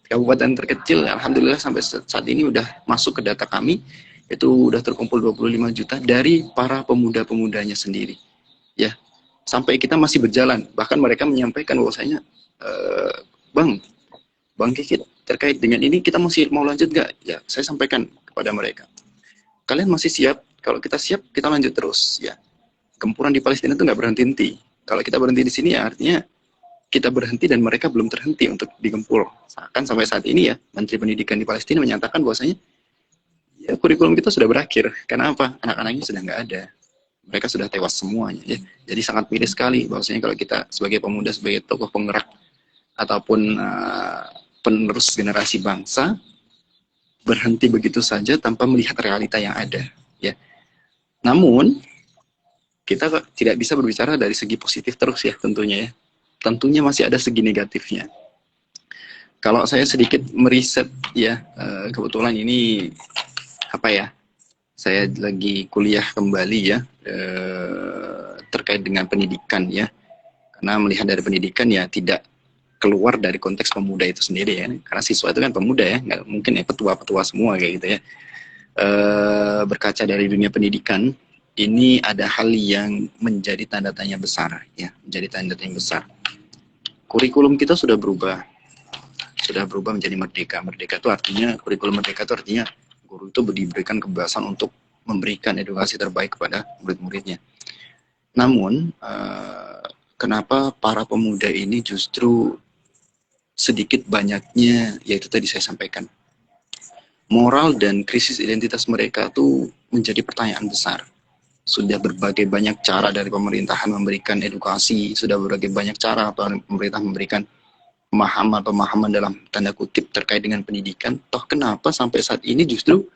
Kabupaten terkecil alhamdulillah sampai saat ini udah masuk ke data kami itu udah terkumpul 25 juta dari para pemuda-pemudanya sendiri. Ya. Sampai kita masih berjalan, bahkan mereka menyampaikan bahwasanya Bang Kikit, terkait dengan ini kita masih mau lanjut nggak? Ya, saya sampaikan kepada mereka. Kalian masih siap? Kalau kita siap, kita lanjut terus. Ya, gempuran di Palestina itu nggak berhenti-henti. Kalau kita berhenti di sini ya artinya kita berhenti dan mereka belum terhenti untuk digempur. Kan sampai saat ini ya, Menteri Pendidikan di Palestina menyatakan bahwasanya ya kurikulum kita sudah berakhir. Karena apa? Anak-anaknya sudah nggak ada. Mereka sudah tewas semuanya. Ya. Jadi sangat miris sekali bahwasanya kalau kita sebagai pemuda, sebagai tokoh penggerak ataupun penerus generasi bangsa berhenti begitu saja tanpa melihat realita yang ada ya. Namun kita tidak bisa berbicara dari segi positif terus ya tentunya ya. Tentunya masih ada segi negatifnya. Kalau saya sedikit meriset ya, kebetulan ini apa ya? Saya lagi kuliah kembali ya terkait dengan pendidikan ya. Karena melihat dari pendidikan ya tidak keluar dari konteks pemuda itu sendiri ya, karena siswa itu kan pemuda ya, nggak mungkin ya petua-petua semua kayak gitu ya. Berkaca dari dunia pendidikan, ini ada hal yang menjadi tanda tanya besar ya, menjadi tanda tanya besar. Kurikulum kita sudah berubah menjadi merdeka. Merdeka itu artinya, kurikulum merdeka itu artinya guru itu diberikan kebebasan untuk memberikan edukasi terbaik kepada murid-muridnya. Namun kenapa para pemuda ini justru sedikit banyaknya, yaitu tadi saya sampaikan, moral dan krisis identitas mereka tuh menjadi pertanyaan besar. Sudah berbagai banyak cara dari pemerintahan memberikan edukasi, sudah berbagai banyak cara pemerintah memberikan pemahaman dalam tanda kutip terkait dengan pendidikan. Toh kenapa sampai saat ini justru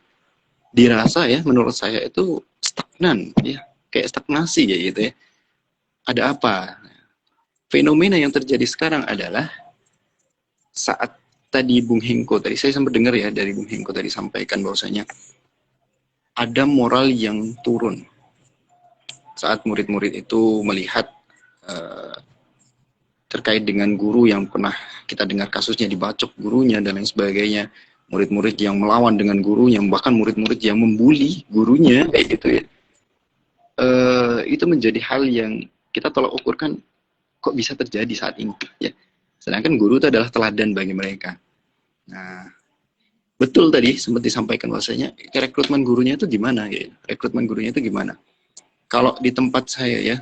dirasa ya, menurut saya itu stagnan ya, kayak stagnasi ya gitu ya. Ada apa? Fenomena yang terjadi sekarang adalah saat tadi Bung Hengko, tadi saya sempat dengar ya dari Bung Hengko tadi sampaikan bahwasanya ada moral yang turun. saat murid-murid itu melihat terkait dengan guru yang pernah kita dengar kasusnya dibacok gurunya dan lain sebagainya, murid-murid yang melawan dengan gurunya, bahkan murid-murid yang membuli gurunya kayak gitu ya. Itu menjadi hal yang kita tolak ukurkan, kok bisa terjadi saat ini ya. Sedangkan guru itu adalah teladan bagi mereka. Nah, betul tadi sempat disampaikan bahwasanya rekrutmen gurunya itu gimana ya? Rekrutmen gurunya itu gimana? Kalau di tempat saya ya,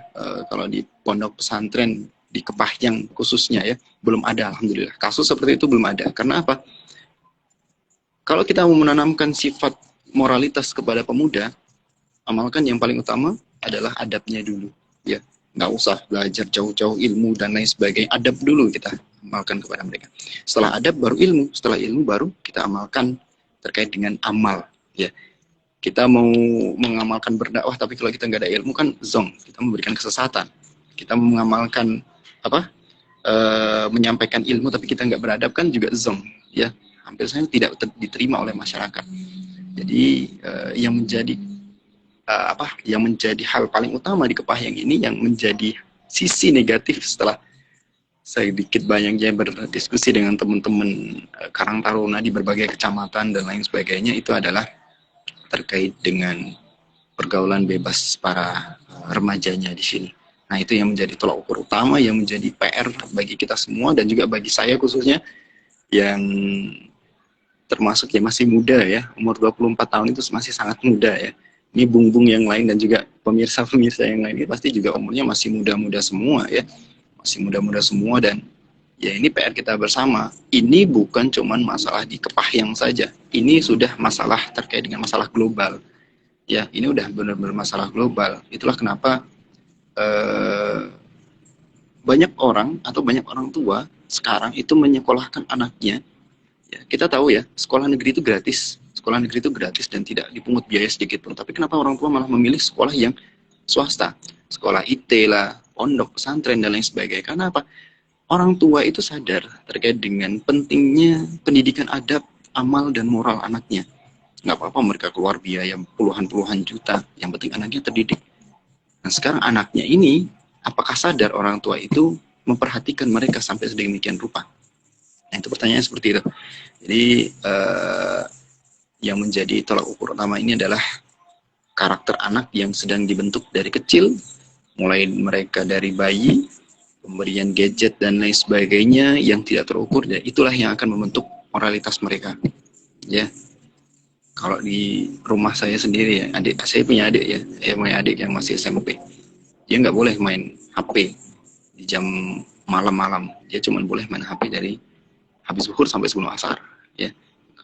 kalau di pondok pesantren di Kepahyang khususnya ya, belum ada, alhamdulillah. Kasus seperti itu belum ada. Karena apa? Kalau kita mau menanamkan sifat moralitas kepada pemuda, amalkan yang paling utama adalah adabnya dulu. Ya, nggak usah belajar jauh-jauh ilmu dan lain sebagainya. Adab dulu kita amalkan kepada mereka. Setelah adab baru ilmu. Setelah ilmu baru kita amalkan terkait dengan amal. Ya, kita mau mengamalkan berdakwah, tapi kalau kita nggak ada ilmu kan zong. Kita memberikan kesesatan. Kita mengamalkan menyampaikan ilmu tapi kita nggak beradab kan juga zong, ya, hampir saja tidak diterima oleh masyarakat. Jadi yang menjadi hal paling utama di Kepahyang ini, yang menjadi sisi negatif setelah saya dikit banyaknya berdiskusi dengan teman-teman Karang Taruna di berbagai kecamatan dan lain sebagainya, itu adalah terkait dengan pergaulan bebas para remajanya di sini. Nah, itu yang menjadi tolak ukur utama, yang menjadi PR bagi kita semua, dan juga bagi saya khususnya, yang termasuk yang masih muda ya, umur 24 tahun itu masih sangat muda ya. Ini bung-bung yang lain dan juga pemirsa-pemirsa yang lain ini pasti juga umurnya masih muda-muda semua ya. Masih muda-muda semua, dan ya ini PR kita bersama. Ini bukan cuman masalah di Kepahyang saja. Ini sudah masalah terkait dengan masalah global. Ya, ini udah benar-benar masalah global. Itulah kenapa banyak orang atau banyak orang tua sekarang itu menyekolahkan anaknya. Ya, kita tahu ya, sekolah negeri itu gratis. Sekolah negeri itu gratis dan tidak dipungut biaya sedikit pun. Tapi kenapa orang tua malah memilih sekolah yang swasta? Sekolah IT lah, pondok, pesantren, dan lain sebagainya. Karena apa? Orang tua itu sadar terkait dengan pentingnya pendidikan adab, amal, dan moral anaknya. Nggak apa-apa mereka keluar biaya puluhan-puluhan juta. Yang penting anaknya terdidik. Nah, sekarang anaknya ini, apakah sadar orang tua itu memperhatikan mereka sampai sedemikian rupa? Nah, itu pertanyaan seperti itu. Jadi, yang menjadi tolak ukur utama ini adalah karakter anak yang sedang dibentuk dari kecil, mulai mereka dari bayi, pemberian gadget dan lain sebagainya yang tidak terukur, dan itulah yang akan membentuk moralitas mereka. Ya. Kalau di rumah saya sendiri ya, saya punya adik ya, saya punya adik yang masih SMP. Dia nggak boleh main HP di jam malam-malam. Dia cuma boleh main HP dari habis zuhur sampai sebelum asar. Ya,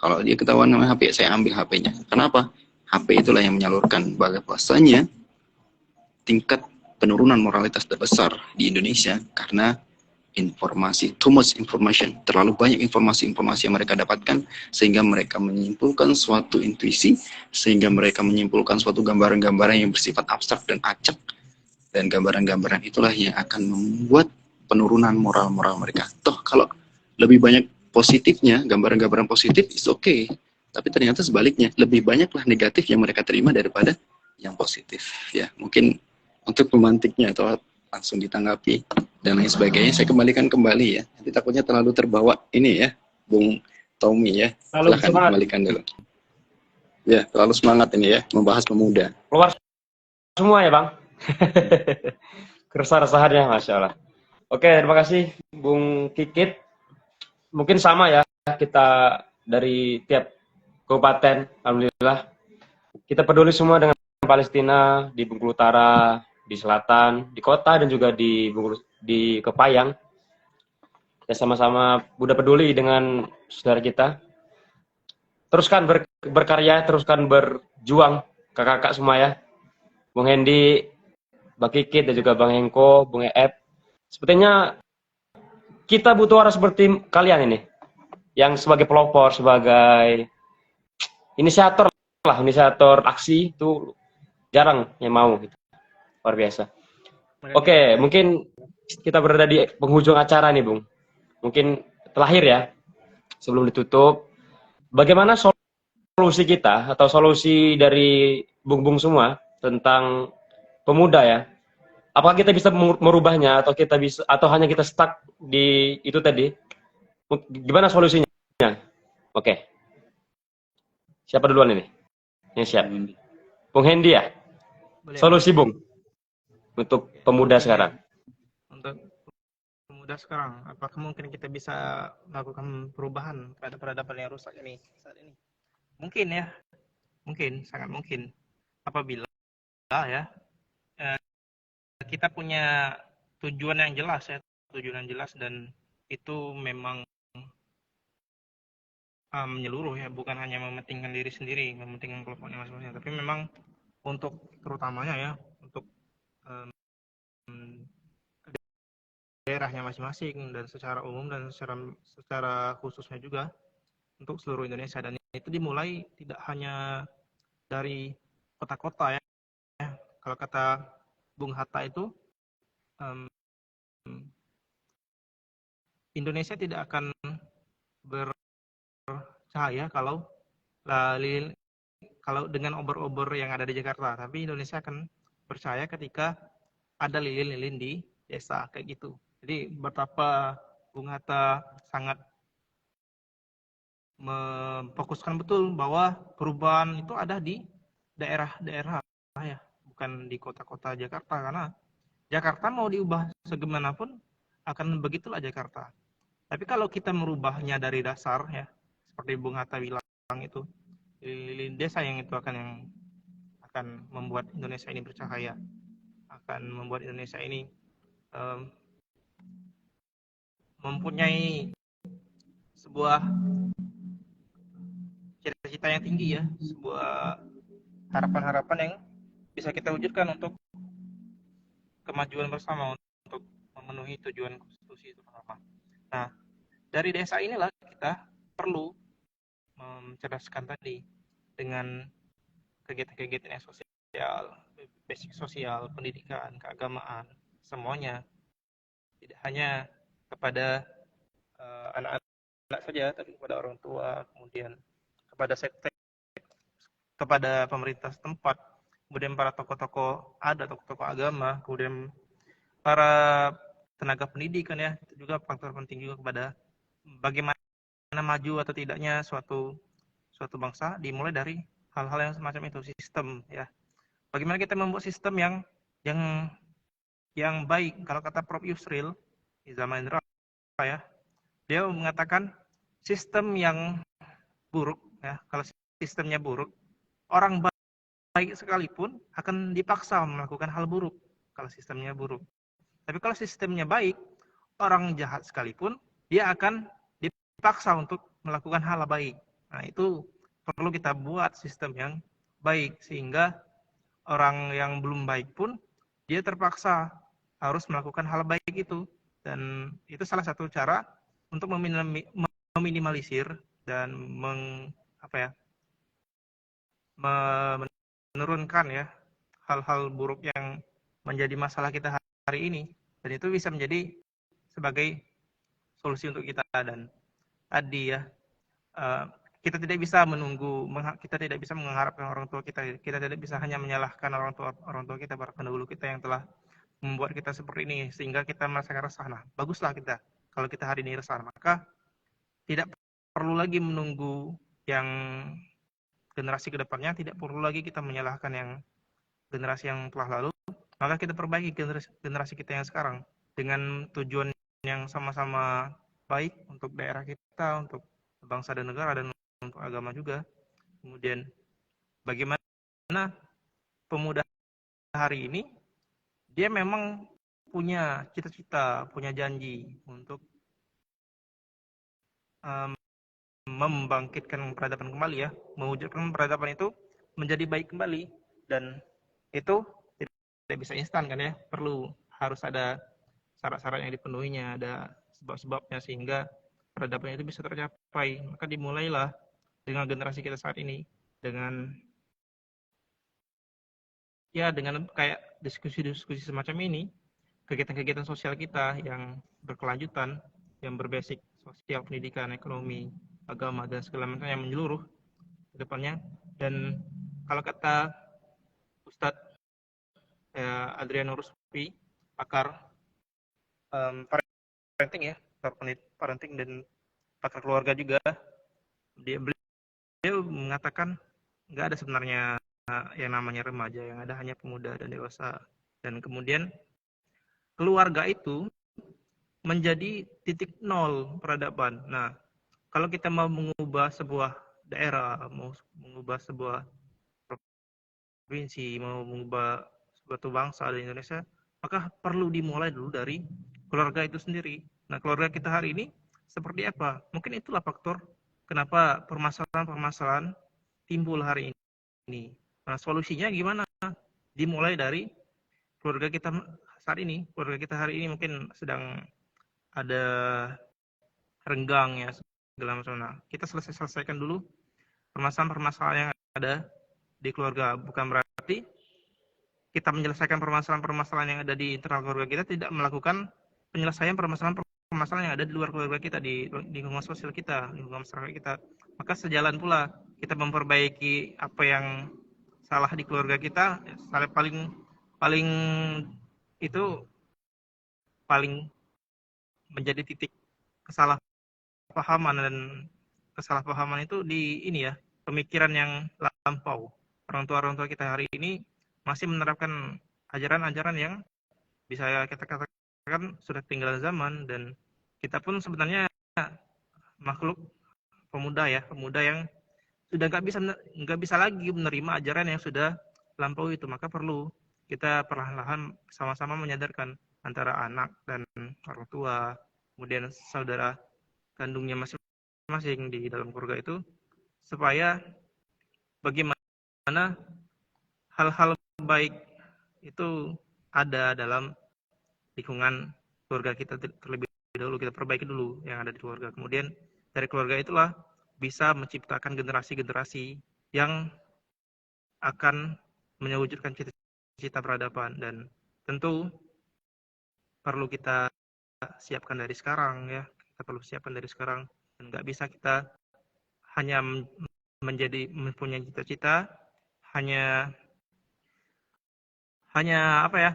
kalau dia ketahuan main HP, saya ambil HP-nya. Kenapa? HP itulah yang menyalurkan bahwasanya tingkat penurunan moralitas terbesar di Indonesia karena informasi, too much information, terlalu banyak informasi-informasi yang mereka dapatkan, sehingga mereka menyimpulkan suatu intuisi, sehingga mereka menyimpulkan suatu gambaran-gambaran yang bersifat abstrak dan acak, dan gambaran-gambaran itulah yang akan membuat penurunan moral-moral mereka. Toh kalau lebih banyak positifnya, gambaran-gambaran positif, is okay, tapi ternyata sebaliknya, lebih banyaklah negatif yang mereka terima daripada yang positif. Ya, mungkin untuk pemantiknya atau langsung ditanggapi dan lain sebagainya, saya kembalikan kembali ya. Nanti takutnya terlalu terbawa ini ya, Bung Tommy ya. Silahkan kembalikan dulu. Ya, terlalu semangat ini ya, membahas pemuda. Keluar semua ya Bang. Keresah-resahannya, Masya Allah. Oke, terima kasih Bung Kikit. Mungkin sama ya, kita dari tiap kabupaten, alhamdulillah. Kita peduli semua dengan Palestina, di Bengkulu Utara, di selatan, di kota, dan juga di Kepahyang. Kita sama-sama udah peduli dengan saudara kita. Teruskan berkarya, teruskan berjuang, kakak-kakak semua ya. Bung Hendy, Bang Kikit, dan juga Bang Hengko, Bung Eep. Sepertinya kita butuh orang seperti kalian ini, yang sebagai pelopor, sebagai inisiator lah, inisiator aksi itu jarang yang mau gitu. Luar biasa. Oke, mungkin kita berada di penghujung acara nih, Bung. Mungkin terakhir ya, sebelum ditutup, bagaimana solusi kita atau solusi dari Bung-Bung semua tentang pemuda ya. Apakah kita bisa merubahnya atau kita bisa atau hanya kita stuck di itu tadi? Gimana solusinya? Oke. Siapa duluan ini? Yang siap. Bung Hendy ya? Boleh, Solusi boleh. Bung untuk pemuda sekarang. Untuk pemuda sekarang, apakah mungkin kita bisa melakukan perubahan terhadap peradaban yang rusak ini saat ini? Mungkin ya, mungkin, sangat mungkin. Apabila ya kita punya tujuan yang jelas ya, tujuan yang jelas, dan itu memang menyeluruh ya, bukan hanya mementingkan diri sendiri, mementingkan kelompoknya masing-masing, tapi memang untuk terutamanya ya, untuk um, daerahnya masing-masing dan secara umum dan secara khususnya juga untuk seluruh Indonesia. Dan itu dimulai tidak hanya dari kota-kota ya. Kalau kata Bung Hatta itu, Indonesia tidak akan bercahaya kalau dengan obor-obor yang ada di Jakarta, tapi Indonesia akan percaya ketika ada lilin-lilin di desa, kayak gitu. Jadi betapa Bung Hatta sangat memfokuskan betul bahwa perubahan itu ada di daerah-daerah ya, bukan di kota-kota Jakarta, karena Jakarta mau diubah segimanapun akan begitulah Jakarta. Tapi kalau kita merubahnya dari dasar ya, seperti Bung Hatta bilang itu, lilin desa yang itu akan membuat Indonesia ini bercahaya, akan membuat Indonesia ini mempunyai sebuah cita-cita yang tinggi ya, sebuah harapan-harapan yang bisa kita wujudkan untuk kemajuan bersama, untuk memenuhi tujuan konstitusi itu bersama. Nah, dari desa inilah kita perlu mencerdaskan tadi dengan kegiatan-kegiatan yang sosial, basic sosial, pendidikan, keagamaan, semuanya. Tidak hanya kepada anak-anak saja, tapi kepada orang tua, kemudian kepada sektor, kepada pemerintah setempat, kemudian para tokoh-tokoh adat, tokoh-tokoh agama, kemudian para tenaga pendidikan ya, itu juga faktor penting juga kepada bagaimana maju atau tidaknya suatu bangsa, dimulai dari hal-hal yang semacam itu, sistem ya. Bagaimana kita membuat sistem yang baik. Kalau kata Prof Yusril Iza Mahendra ya, dia mengatakan sistem yang buruk ya, kalau sistemnya buruk, orang baik sekalipun akan dipaksa melakukan hal buruk kalau sistemnya buruk. Tapi kalau sistemnya baik, orang jahat sekalipun dia akan dipaksa untuk melakukan hal baik. Nah, itu perlu kita buat sistem yang baik sehingga orang yang belum baik pun dia terpaksa harus melakukan hal baik itu. Dan itu salah satu cara untuk meminimalisir dan menurunkan ya hal-hal buruk yang menjadi masalah kita hari ini. Dan itu bisa menjadi sebagai solusi untuk kita. Dan tadi ya, kita tidak bisa kita tidak bisa mengharapkan orang tua kita tidak bisa hanya menyalahkan orang tua kita, para pendahulu kita yang telah membuat kita seperti ini sehingga kita merasakan resah. Nah, baguslah kita kalau kita hari ini resah, maka tidak perlu lagi menunggu yang generasi kedepannya, tidak perlu lagi kita menyalahkan yang generasi yang telah lalu, maka kita perbaiki generasi kita yang sekarang dengan tujuan yang sama-sama baik untuk daerah kita, untuk bangsa dan negara, dan untuk agama juga. Kemudian bagaimana pemuda hari ini dia memang punya cita-cita, punya janji untuk membangkitkan peradaban kembali ya, mewujudkan peradaban itu menjadi baik kembali. Dan itu tidak bisa instan kan ya, harus ada syarat-syarat yang dipenuhinya, ada sebab-sebabnya sehingga peradaban itu bisa tercapai. Maka dimulailah dengan generasi kita saat ini dengan kayak diskusi-diskusi semacam ini, kegiatan-kegiatan sosial kita yang berkelanjutan, yang berbasis sosial, pendidikan, ekonomi, agama, dan segala macam yang menyeluruh ke depannya. Dan kalau kata Ustadz Adriano Ruspi, pakar parenting ya, parenting dan pakar keluarga juga. Beliau mengatakan nggak ada sebenarnya yang namanya remaja, yang ada hanya pemuda dan dewasa. Dan kemudian keluarga itu menjadi titik nol peradaban. Nah, kalau kita mau mengubah sebuah daerah, mau mengubah sebuah provinsi, mau mengubah suatu bangsa di Indonesia, maka perlu dimulai dulu dari keluarga itu sendiri. Nah, keluarga kita hari ini seperti apa? Mungkin itulah faktor kenapa permasalahan-permasalahan timbul hari ini. Nah, solusinya gimana? Dimulai dari keluarga kita saat ini. Keluarga kita hari ini mungkin sedang ada renggang ya, segala macam. Nah, kita selesaikan dulu permasalahan-permasalahan yang ada di keluarga. Bukan berarti kita menyelesaikan permasalahan-permasalahan yang ada di internal keluarga kita, tidak melakukan penyelesaian permasalahan yang ada di luar keluarga kita, di lingkungan sosial kita, lingkungan masyarakat kita. Maka sejalan pula kita memperbaiki apa yang salah di keluarga kita, paling itu paling menjadi titik kesalahpahaman, dan kesalahpahaman itu di ini ya, pemikiran yang lampau. Orang tua kita hari ini masih menerapkan ajaran-ajaran yang bisa kita katakan sudah ketinggalan zaman, dan kita pun sebenarnya makhluk pemuda yang sudah nggak bisa lagi menerima ajaran yang sudah lampau itu. Maka perlu kita perlahan-lahan sama-sama menyadarkan antara anak dan orang tua, kemudian saudara kandungnya masing-masing di dalam keluarga itu, supaya bagaimana hal-hal baik itu ada dalam lingkungan keluarga kita terlebih dahulu. Kita perbaiki dulu yang ada di keluarga, kemudian dari keluarga itulah bisa menciptakan generasi-generasi yang akan mewujudkan cita-cita peradaban. Dan tentu perlu kita siapkan dari sekarang ya, kita perlu siapkan dari sekarang. Dan nggak bisa kita hanya mempunyai cita-cita, hanya apa ya,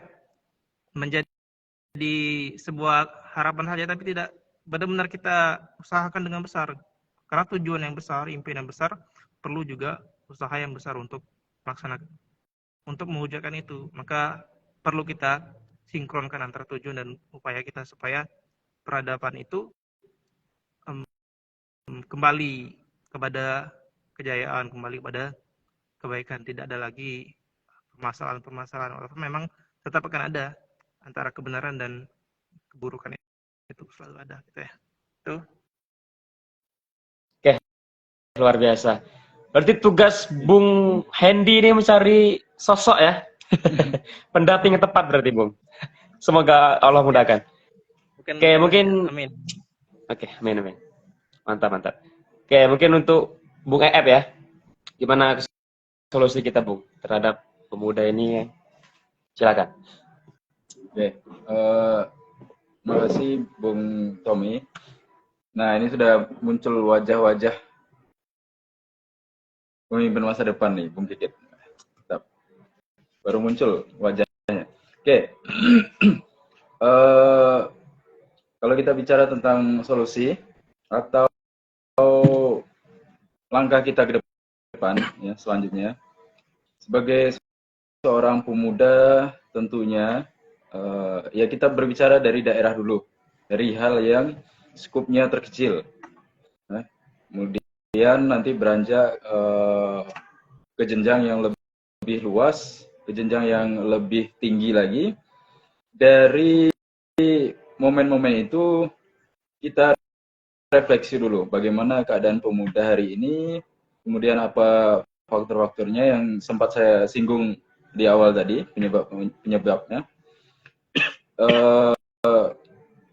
menjadi sebuah harapan saja, tapi tidak benar-benar kita usahakan dengan besar. Karena tujuan yang besar, impian yang besar, perlu juga usaha yang besar untuk melaksanakan, untuk mewujudkan itu. Maka perlu kita sinkronkan antara tujuan dan upaya kita, supaya peradaban itu kembali kepada kejayaan, kembali kepada kebaikan. Tidak ada lagi permasalahan-permasalahan, walaupun memang tetap akan ada antara kebenaran dan keburukan, itu selalu ada gitu ya. Itu. Oke, luar biasa. Berarti tugas Bung Hendy ini mencari sosok ya. Pendamping yang tepat berarti, Bung. Semoga Allah mudahkan. Oke, mungkin amin. Oke, amin. Mantap. Oke, mungkin untuk Bung EF ya. Gimana solusi kita, Bung, terhadap pemuda ini? Silakan. Oke, terima kasih Bung Tommy. Nah, ini sudah muncul wajah-wajah pemimpin masa depan nih, Bung Kikit. Baru muncul wajahnya. Oke, kalau kita bicara tentang solusi atau langkah kita ke depan, ya, selanjutnya, sebagai seorang pemuda tentunya, ya kita berbicara dari daerah dulu, dari hal yang skupnya terkecil. Nah, kemudian nanti beranjak ke jenjang yang lebih luas, ke jenjang yang lebih tinggi lagi. Dari momen-momen itu kita refleksi dulu bagaimana keadaan pemuda hari ini, kemudian apa faktor-faktornya yang sempat saya singgung di awal tadi, penyebabnya.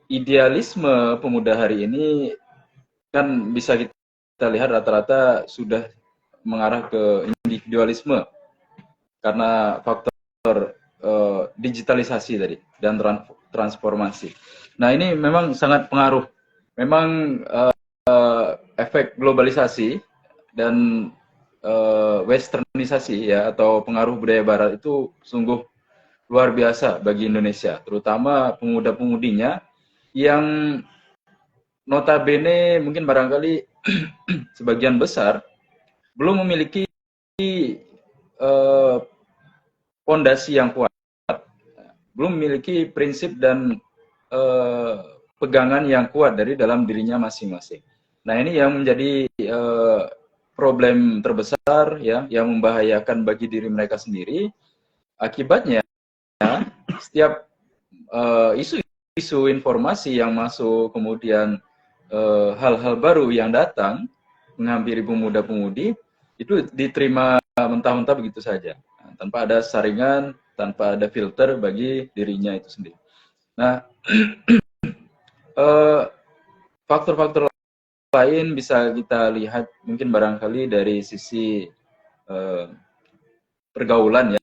Idealisme pemuda hari ini kan bisa kita lihat rata-rata sudah mengarah ke individualisme karena faktor digitalisasi tadi dan transformasi. Nah, ini memang sangat pengaruh. Memang efek globalisasi dan westernisasi ya, atau pengaruh budaya barat itu sungguh luar biasa bagi Indonesia, terutama pemuda-pemudinya yang notabene mungkin barangkali sebagian besar belum memiliki fondasi yang kuat, belum memiliki prinsip dan pegangan yang kuat dari dalam dirinya masing-masing. Nah, ini yang menjadi problem terbesar ya, yang membahayakan bagi diri mereka sendiri. Akibatnya setiap isu-isu informasi yang masuk, kemudian hal-hal baru yang datang menghampiri pemuda-pemudi itu diterima mentah-mentah begitu saja, tanpa ada saringan, tanpa ada filter bagi dirinya itu sendiri. Nah, faktor-faktor lain bisa kita lihat mungkin barangkali dari sisi pergaulan ya.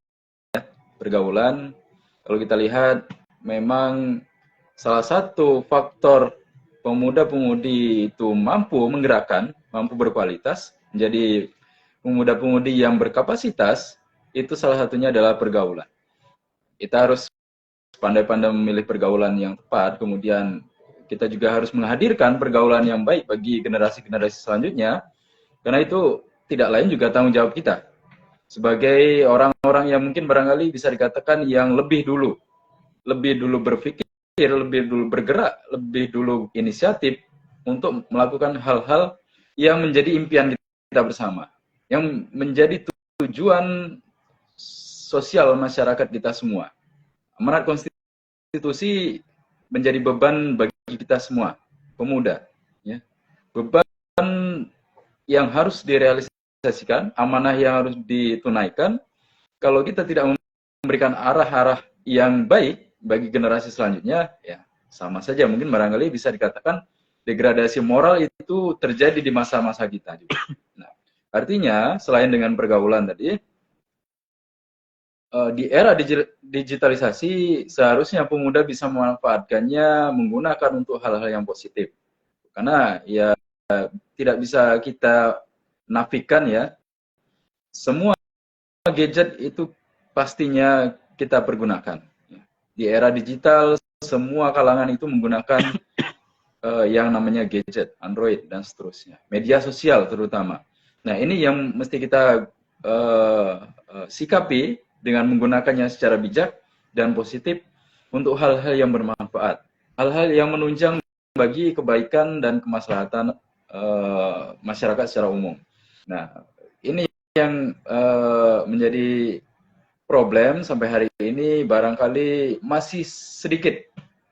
Pergaulan, kalau kita lihat memang salah satu faktor pemuda-pemudi itu mampu menggerakkan, mampu berkualitas, menjadi pemuda-pemudi yang berkapasitas, itu salah satunya adalah pergaulan. Kita harus pandai-pandai memilih pergaulan yang tepat, kemudian kita juga harus menghadirkan pergaulan yang baik bagi generasi-generasi selanjutnya, karena itu tidak lain juga tanggung jawab kita sebagai orang-orang yang mungkin barangkali bisa dikatakan yang lebih dulu berpikir, lebih dulu bergerak, lebih dulu inisiatif untuk melakukan hal-hal yang menjadi impian kita bersama, yang menjadi tujuan sosial masyarakat kita semua. Amanat konstitusi menjadi beban bagi kita semua, pemuda. Ya. Beban yang harus direalisasikan, amanah yang harus ditunaikan. Kalau kita tidak memberikan arah-arah yang baik bagi generasi selanjutnya, ya sama saja mungkin barangkali bisa dikatakan degradasi moral itu terjadi di masa-masa kita juga. Nah, artinya selain dengan pergaulan tadi, di era digitalisasi seharusnya pemuda bisa memanfaatkannya menggunakan untuk hal-hal yang positif. Karena ya tidak bisa kita nafikan ya, semua gadget itu pastinya kita pergunakan. Di era digital semua kalangan itu menggunakan yang namanya gadget, Android dan seterusnya. Media sosial terutama. Nah, ini yang mesti kita sikapi dengan menggunakannya secara bijak dan positif untuk hal-hal yang bermanfaat, hal-hal yang menunjang bagi kebaikan dan kemaslahatan masyarakat secara umum. Nah, ini yang menjadi problem sampai hari ini, barangkali masih sedikit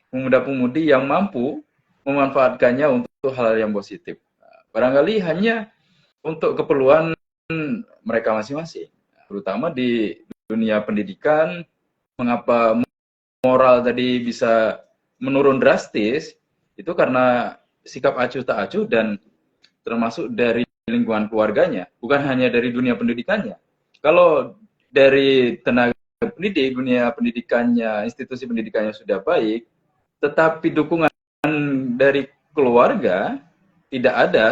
pemuda-pemudi yang mampu memanfaatkannya untuk hal-hal yang positif. Barangkali hanya untuk keperluan mereka masing-masing, terutama di dunia pendidikan. Mengapa moral tadi bisa menurun drastis, itu karena sikap acuh tak acuh dan termasuk dari lingkungan keluarganya, bukan hanya dari dunia pendidikannya. Kalau dari tenaga pendidik, dunia pendidikannya, institusi pendidikannya sudah baik, tetapi dukungan dari keluarga tidak ada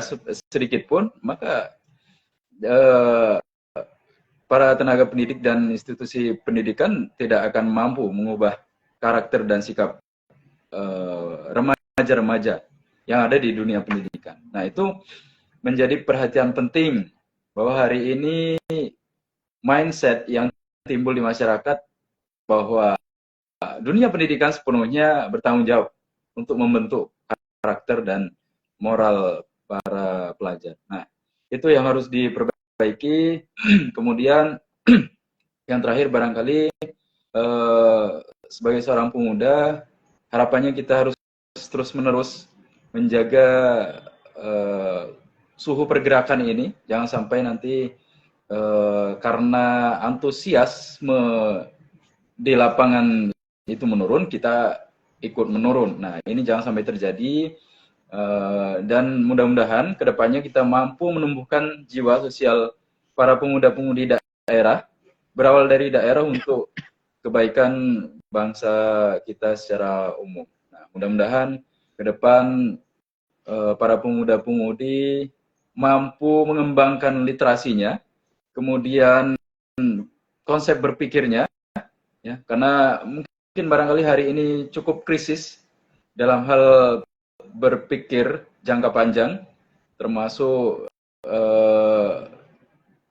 sedikit pun, maka para tenaga pendidik dan institusi pendidikan tidak akan mampu mengubah karakter dan sikap remaja-remaja yang ada di dunia pendidikan. Nah, itu menjadi perhatian penting bahwa hari ini mindset yang timbul di masyarakat bahwa dunia pendidikan sepenuhnya bertanggung jawab untuk membentuk karakter dan moral para pelajar. Nah, itu yang harus diperbaiki. Kemudian yang terakhir barangkali sebagai seorang pemuda, harapannya kita harus terus-menerus menjaga suhu pergerakan ini, jangan sampai nanti karena antusiasme di lapangan itu menurun, kita ikut menurun. Nah, ini jangan sampai terjadi, dan mudah-mudahan kedepannya kita mampu menumbuhkan jiwa sosial para pemuda-pemudi daerah, berawal dari daerah untuk kebaikan bangsa kita secara umum. Nah, mudah-mudahan ke depan para pemuda-pemudi mampu mengembangkan literasinya, kemudian konsep berpikirnya, ya, karena mungkin barangkali hari ini cukup krisis dalam hal berpikir jangka panjang, termasuk eh,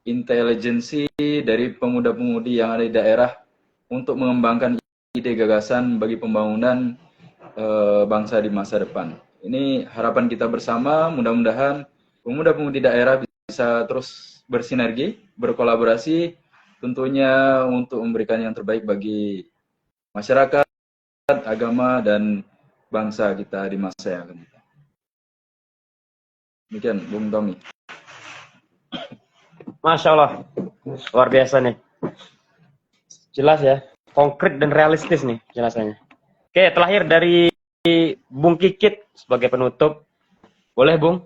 intelijensi dari pemuda-pemudi yang ada di daerah untuk mengembangkan ide gagasan bagi pembangunan bangsa di masa depan. Ini harapan kita bersama, mudah-mudahan pemuda-pemudi daerah bisa terus bersinergi, berkolaborasi, tentunya untuk memberikan yang terbaik bagi masyarakat, agama, dan bangsa kita di masa yang akan datang. Demikian, Bung Tommy. Masya Allah, luar biasa nih. Jelas ya, konkret dan realistis nih jelasannya. Oke, terakhir dari Bung Kikit sebagai penutup. Boleh, Bung?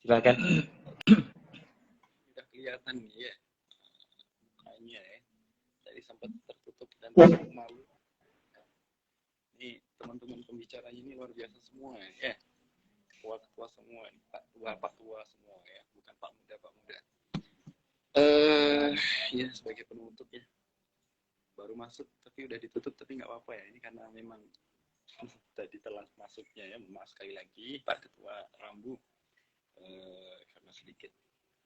Silakan. Udah kelihatan nih ya, mukanya ya. Tadi sempat tertutup dan malu. Ini teman-teman pembicaranya ini luar biasa semua ya. Ketua-ketua semua, Pak Tua semua ya, bukan Pak Muda. Ya sebagai penutup ya, baru masuk tapi udah ditutup, tapi nggak apa-apa ya, ini karena memang tadi telah masuknya ya, maaf sekali lagi Pak Ketua Rambu karena sedikit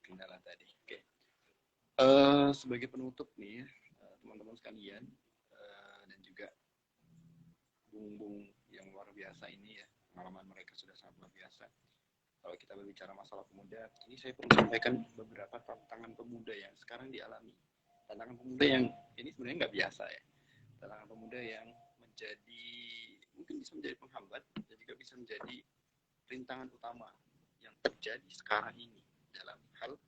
kendala tadi. Oke. Sebagai penutup nih ya, teman-teman sekalian dan juga bung-bung yang luar biasa ini ya, pengalaman mereka sudah sangat luar biasa. Kalau kita berbicara masalah pemuda, ini saya perlu sampaikan beberapa tantangan pemuda yang sekarang dialami. Tantangan pemuda yang ini sebenarnya nggak biasa ya. Tantangan pemuda yang mungkin bisa menjadi penghambat dan juga bisa menjadi rintangan utama yang terjadi sekarang ini dalam hal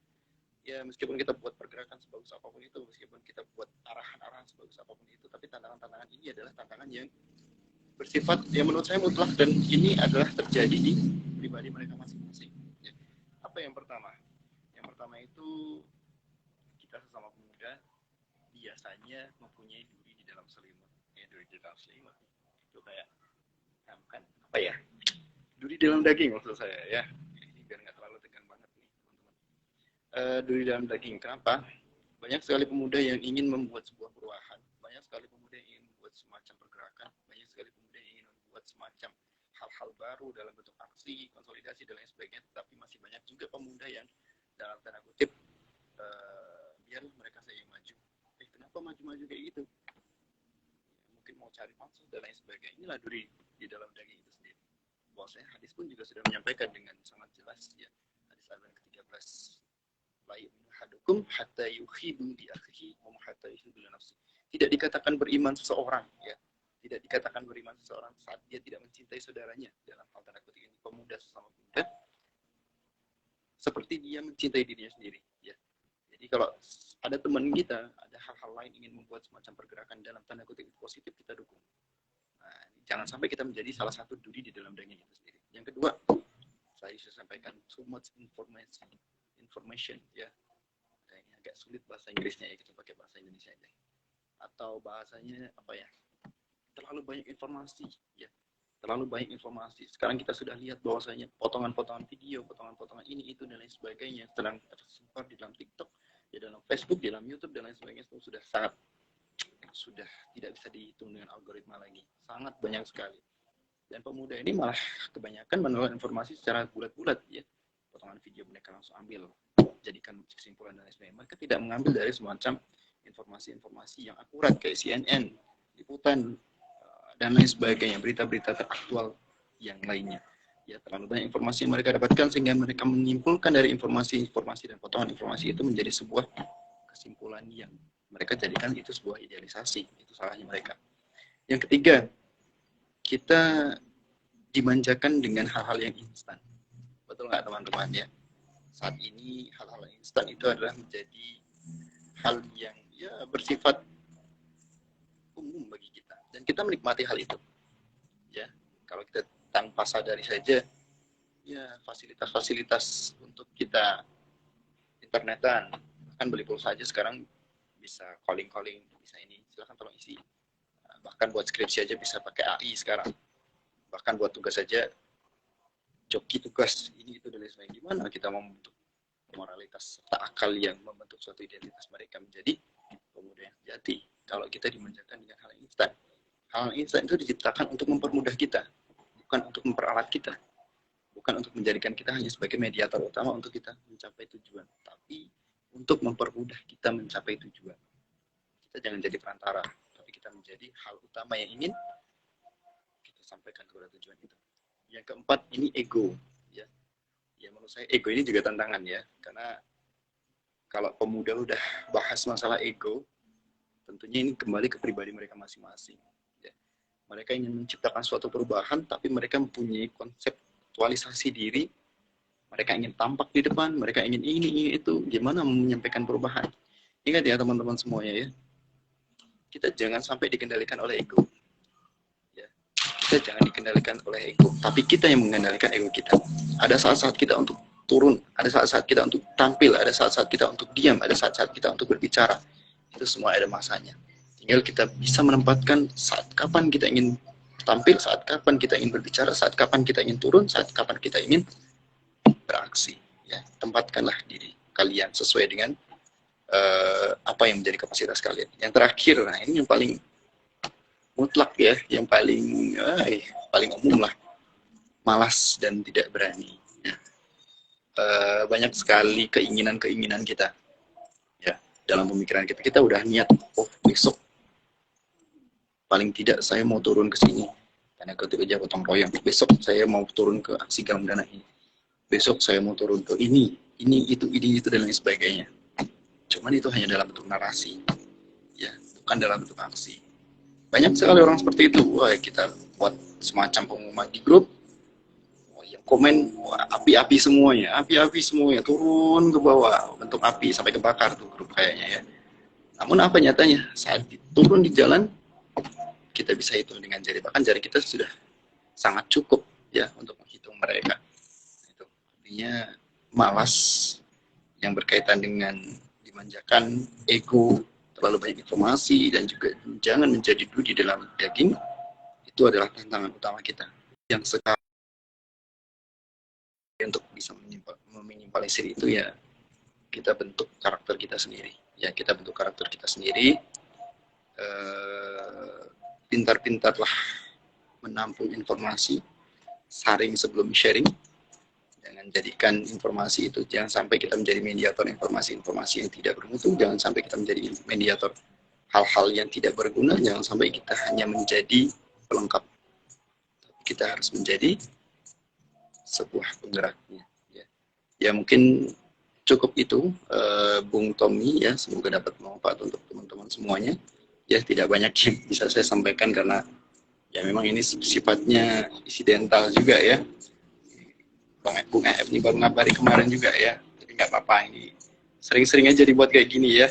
ya, meskipun kita buat pergerakan sebagus apapun itu, meskipun kita buat arahan-arahan sebagus apapun itu, tapi tantangan-tantangan ini adalah tantangan yang bersifat yang menurut saya mutlak, dan ini adalah terjadi di pribadi mereka masing-masing. Ya. Apa yang pertama? Yang pertama itu kita sesama pemuda biasanya mempunyai duri di dalam selimut. Ya, duri di dalam selimut itu kayak kan apa ya? Duri dalam daging maksud saya ya. Ini biar nggak terlalu tegang banget nih teman-teman. Duri dalam daging. Kenapa? Banyak sekali pemuda yang ingin membuat sebuah perubahan. Banyak sekali pemuda yang ingin membuat semacam pergerakan. Banyak sekali pemuda yang ingin membuat semacam hal-hal baru dalam bentuk aksi, konsolidasi, dan lain sebagainya. Tetapi masih banyak juga pemuda yang dalam tanda kutip, biarlah mereka saja yang maju. Kenapa maju-maju kayak gitu? Mungkin mau cari pansus dan lain sebagainya. Inilah duri di dalam daging itu sendiri. Bahwasanya hadis pun juga sudah menyampaikan dengan sangat jelas ya. Hadis Al-Quran ke-13. La yu'minu ahadukum hatta yuhibbu li akhihi wa hatta yuhibbu li nafsihi. Tidak dikatakan beriman seseorang ya. Tidak dikatakan beriman seseorang saat dia tidak mencintai saudaranya, dalam hal tanda kutip ini pemuda sesama pemuda, seperti dia mencintai dirinya sendiri ya. Jadi kalau ada teman kita, ada hal-hal lain ingin membuat semacam pergerakan dalam tanda kutip positif, kita dukung. Nah, jangan sampai kita menjadi salah satu duri di dalam daging itu sendiri. Yang kedua, saya sudah sampaikan too much information ya. Nah, ini agak sulit bahasa Inggrisnya ya, kita pakai bahasa Indonesia aja. Atau bahasanya apa ya? Terlalu banyak informasi ya. Terlalu banyak informasi. Sekarang kita sudah lihat bahwasanya potongan-potongan video, potongan-potongan ini itu dan lain sebagainya sedang tersebar di dalam TikTok, di dalam Facebook, di dalam YouTube dan lain sebagainya, itu sudah tidak bisa dihitung dengan algoritma lagi. Sangat banyak sekali. Dan pemuda ini malah kebanyakan menelan informasi secara bulat-bulat ya. Potongan video mereka langsung ambil, jadikan kesimpulan dan lain sebagainya. Mereka tidak mengambil dari semacam informasi-informasi yang akurat kayak CNN, liputan dan lain sebagainya, berita-berita teraktual yang lainnya. Ya, terlalu banyak informasi yang mereka dapatkan sehingga mereka menyimpulkan dari informasi-informasi dan potongan informasi itu menjadi sebuah kesimpulan yang mereka jadikan itu sebuah idealisasi. Itu salahnya mereka. Yang ketiga, kita dimanjakan dengan hal-hal yang instan. Betul nggak teman-teman ya? Saat ini hal-hal yang instan itu adalah menjadi hal yang ya bersifat umum bagi kita. Dan kita menikmati hal itu. Ya, kalau kita tanpa sadari saja, ya fasilitas-fasilitas untuk kita internetan, kan beli pulsa aja sekarang bisa calling, bisa ini, silahkan tolong isi. Bahkan buat skripsi aja bisa pakai AI sekarang. Bahkan buat tugas saja, joki tugas ini itu dan lain sebagainya. Gimana kita mau membentuk moralitas serta akal yang membentuk suatu identitas mereka menjadi pemuda yang sejati. Kalau kita dimanjakan dengan hal instan. Hal instan itu diciptakan untuk mempermudah kita, bukan untuk memperalat kita. Bukan untuk menjadikan kita hanya sebagai mediator utama untuk kita mencapai tujuan, tapi untuk mempermudah kita mencapai tujuan. Kita jangan jadi perantara, tapi kita menjadi hal utama yang ingin kita sampaikan kepada tujuan itu. Yang keempat, ini ego. Ya menurut saya ego ini juga tantangan ya, karena kalau pemuda udah bahas masalah ego, tentunya ini kembali ke pribadi mereka masing-masing. Ya. Mereka ingin menciptakan suatu perubahan, tapi mereka mempunyai konseptualisasi diri. Mereka ingin tampak di depan, mereka ingin ini itu. Gimana menyampaikan perubahan? Ingat ya teman-teman semuanya ya, kita jangan sampai dikendalikan oleh ego. Ya. Kita jangan dikendalikan oleh ego, tapi kita yang mengendalikan ego kita. Ada saat-saat kita untuk turun, ada saat-saat kita untuk tampil, ada saat-saat kita untuk diam, ada saat-saat kita untuk berbicara. Itu semua ada masanya. Tinggal kita bisa menempatkan saat kapan kita ingin tampil, saat kapan kita ingin berbicara, saat kapan kita ingin turun, saat kapan kita ingin beraksi. Ya, tempatkanlah diri kalian sesuai dengan apa yang menjadi kapasitas kalian. Yang terakhir, nah ini yang paling mutlak ya, yang paling umum lah, malas dan tidak berani. Ya. Banyak sekali keinginan-keinginan kita. Ya, dalam pemikiran kita, kita udah niat, oh besok paling tidak saya mau turun ke sini karena kerja gotong royong. Besok saya mau turun ke aksi galang dana ini. Besok saya mau turun ke ini itu dan lain sebagainya. Cuman itu hanya dalam bentuk narasi, ya, bukan dalam bentuk aksi. Banyak sekali orang seperti itu. Wah, kita buat semacam pengumuman di grup, yang komen, wah, api-api semuanya, turun ke bawah, bentuk api sampai kebakar tuh grup kayaknya ya. Namun apa nyatanya? Saat turun di jalan, kita bisa hitung dengan jari, bahkan jari kita sudah sangat cukup ya untuk menghitung mereka. Itu artinya malas yang berkaitan dengan dimanjakan ego, terlalu banyak informasi, dan juga jangan menjadi duri dalam daging. Itu adalah tantangan utama kita yang sekarang. Untuk bisa meminimalisir itu ya kita bentuk karakter kita sendiri. Ya, kita bentuk karakter kita sendiri. Pintar-pintarlah menampung informasi, saring sebelum sharing. Jangan jadikan informasi itu, jangan sampai kita menjadi mediator informasi-informasi yang tidak bermutu, jangan sampai kita menjadi mediator hal-hal yang tidak berguna, jangan sampai kita hanya menjadi pelengkap. Kita harus menjadi sebuah penggeraknya. Ya mungkin cukup itu, Bung Tommy ya, semoga dapat manfaat untuk teman-teman semuanya. Ya tidak banyak yang bisa saya sampaikan karena ya memang ini sifatnya insidental juga ya. Bung AF ini baru ngabari kemarin juga ya, jadi nggak apa-apa, ini sering-sering aja dibuat kayak gini ya.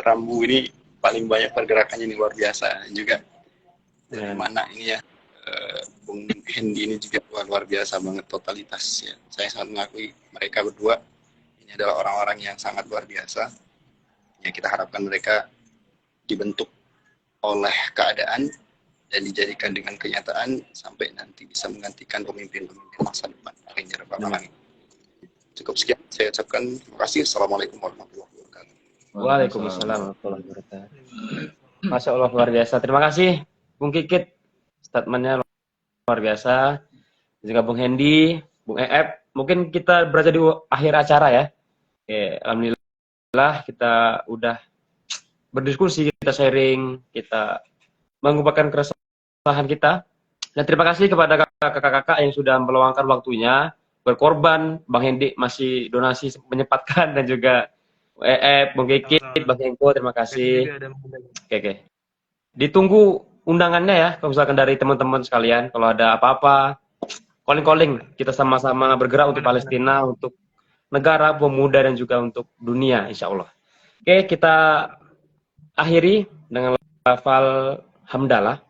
Rambu ini paling banyak pergerakannya, ini luar biasa juga. Dari mana ini ya, Bung Hendy ini juga luar biasa banget totalitas ya. Saya sangat mengakui mereka berdua ini adalah orang-orang yang sangat luar biasa. Ya kita harapkan mereka dibentuk oleh keadaan dan dijadikan dengan kenyataan sampai nanti bisa menggantikan pemimpin-pemimpin masa depan. Cukup sekian saya ucapkan. Terima kasih. Assalamualaikum warahmatullahi wabarakatuh. Waalaikumsalam warahmatullahi wabarakatuh. Masya Allah, luar biasa. Terima kasih Bung Kikit, statementnya luar biasa. Juga Bung Hendy, Bung EF. Mungkin kita berada di akhir acara ya. Oke, alhamdulillah kita udah berdiskusi, kita sharing, kita mengungkapkan keresahan kita. Dan terima kasih kepada kakak-kakak yang sudah meluangkan waktunya, berkorban. Bang Hendy masih donasi menyempatkan, dan juga EF, Bung Kikit, Bang Hengko, terima kasih. Oke. Ditunggu undangannya ya, kalau misalkan dari teman-teman sekalian, kalau ada apa-apa, calling-calling, kita sama-sama bergerak untuk Palestina, untuk negara, pemuda, dan juga untuk dunia, insya Allah. Oke, kita akhiri dengan lafal hamdalah.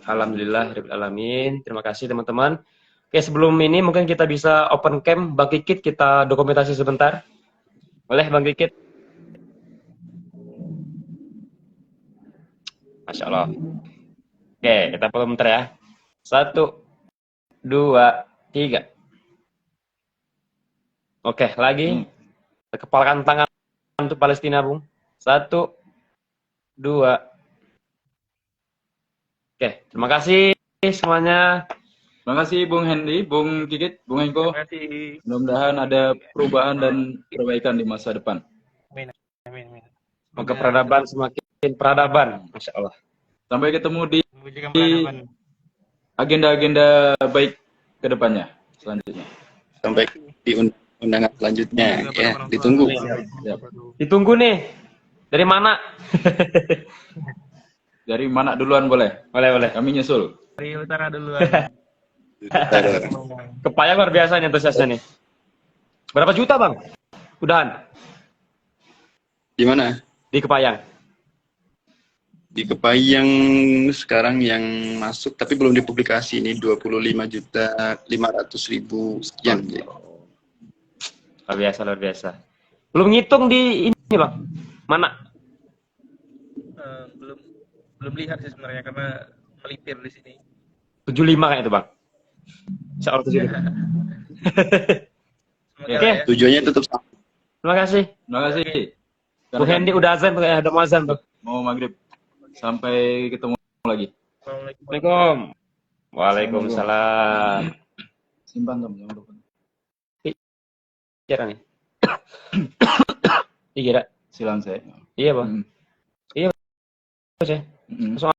Alhamdulillah, alamin. Terima kasih teman-teman. Oke, sebelum ini mungkin kita bisa open cam, Bang Kikit, kita dokumentasi sebentar. Boleh Bang Kikit? Masya Allah. Oke, kita follow bentar ya. 1, 2, 3. Oke, lagi. Kepalkan tangan untuk Palestina, Bung. 1, 2. Oke, terima kasih semuanya. Terima kasih Bung Hendy, Bung Kikit, Bung Hengko. Terima kasih. Mudah-mudahan ada perubahan dan perbaikan di masa depan. Amin. Amin. Amin. Semoga peradaban semakin peradaban. Masya Allah. Sampai ketemu di Mewujudkan peradaban. agenda-agenda baik ke depannya selanjutnya. Sampai di undangan selanjutnya ya, ditunggu. Ditunggu nih. Dari mana? Dari mana duluan boleh? Boleh. Kami nyusul. Dari utara duluan. Kepayang luar biasa nih antusiasnya nih. Berapa juta, Bang? Udahan. Di mana? Di Kepayang. Di Kepayang sekarang yang masuk tapi belum dipublikasi ini 25.500.000 sekian. Luar biasa. Belum ngitung di ini, Bang. Mana? Belum lihat sih sebenarnya karena melipir di sini. 75 kayak itu, Bang. Insya Allah 75. Oke. Tujuannya tetap sama. Terima kasih. Terima kasih. Bu Hendy udah azan tuh, udah mau azan tuh. Mau maghrib. Sampai ketemu lagi. Assalamualaikum. Waalaikumsalam. Simpan Tom, jangan lupa. Kira nih. Iya, Silang saya. Iya, Bang. Mm. Iya, Bang. Mm. Langsung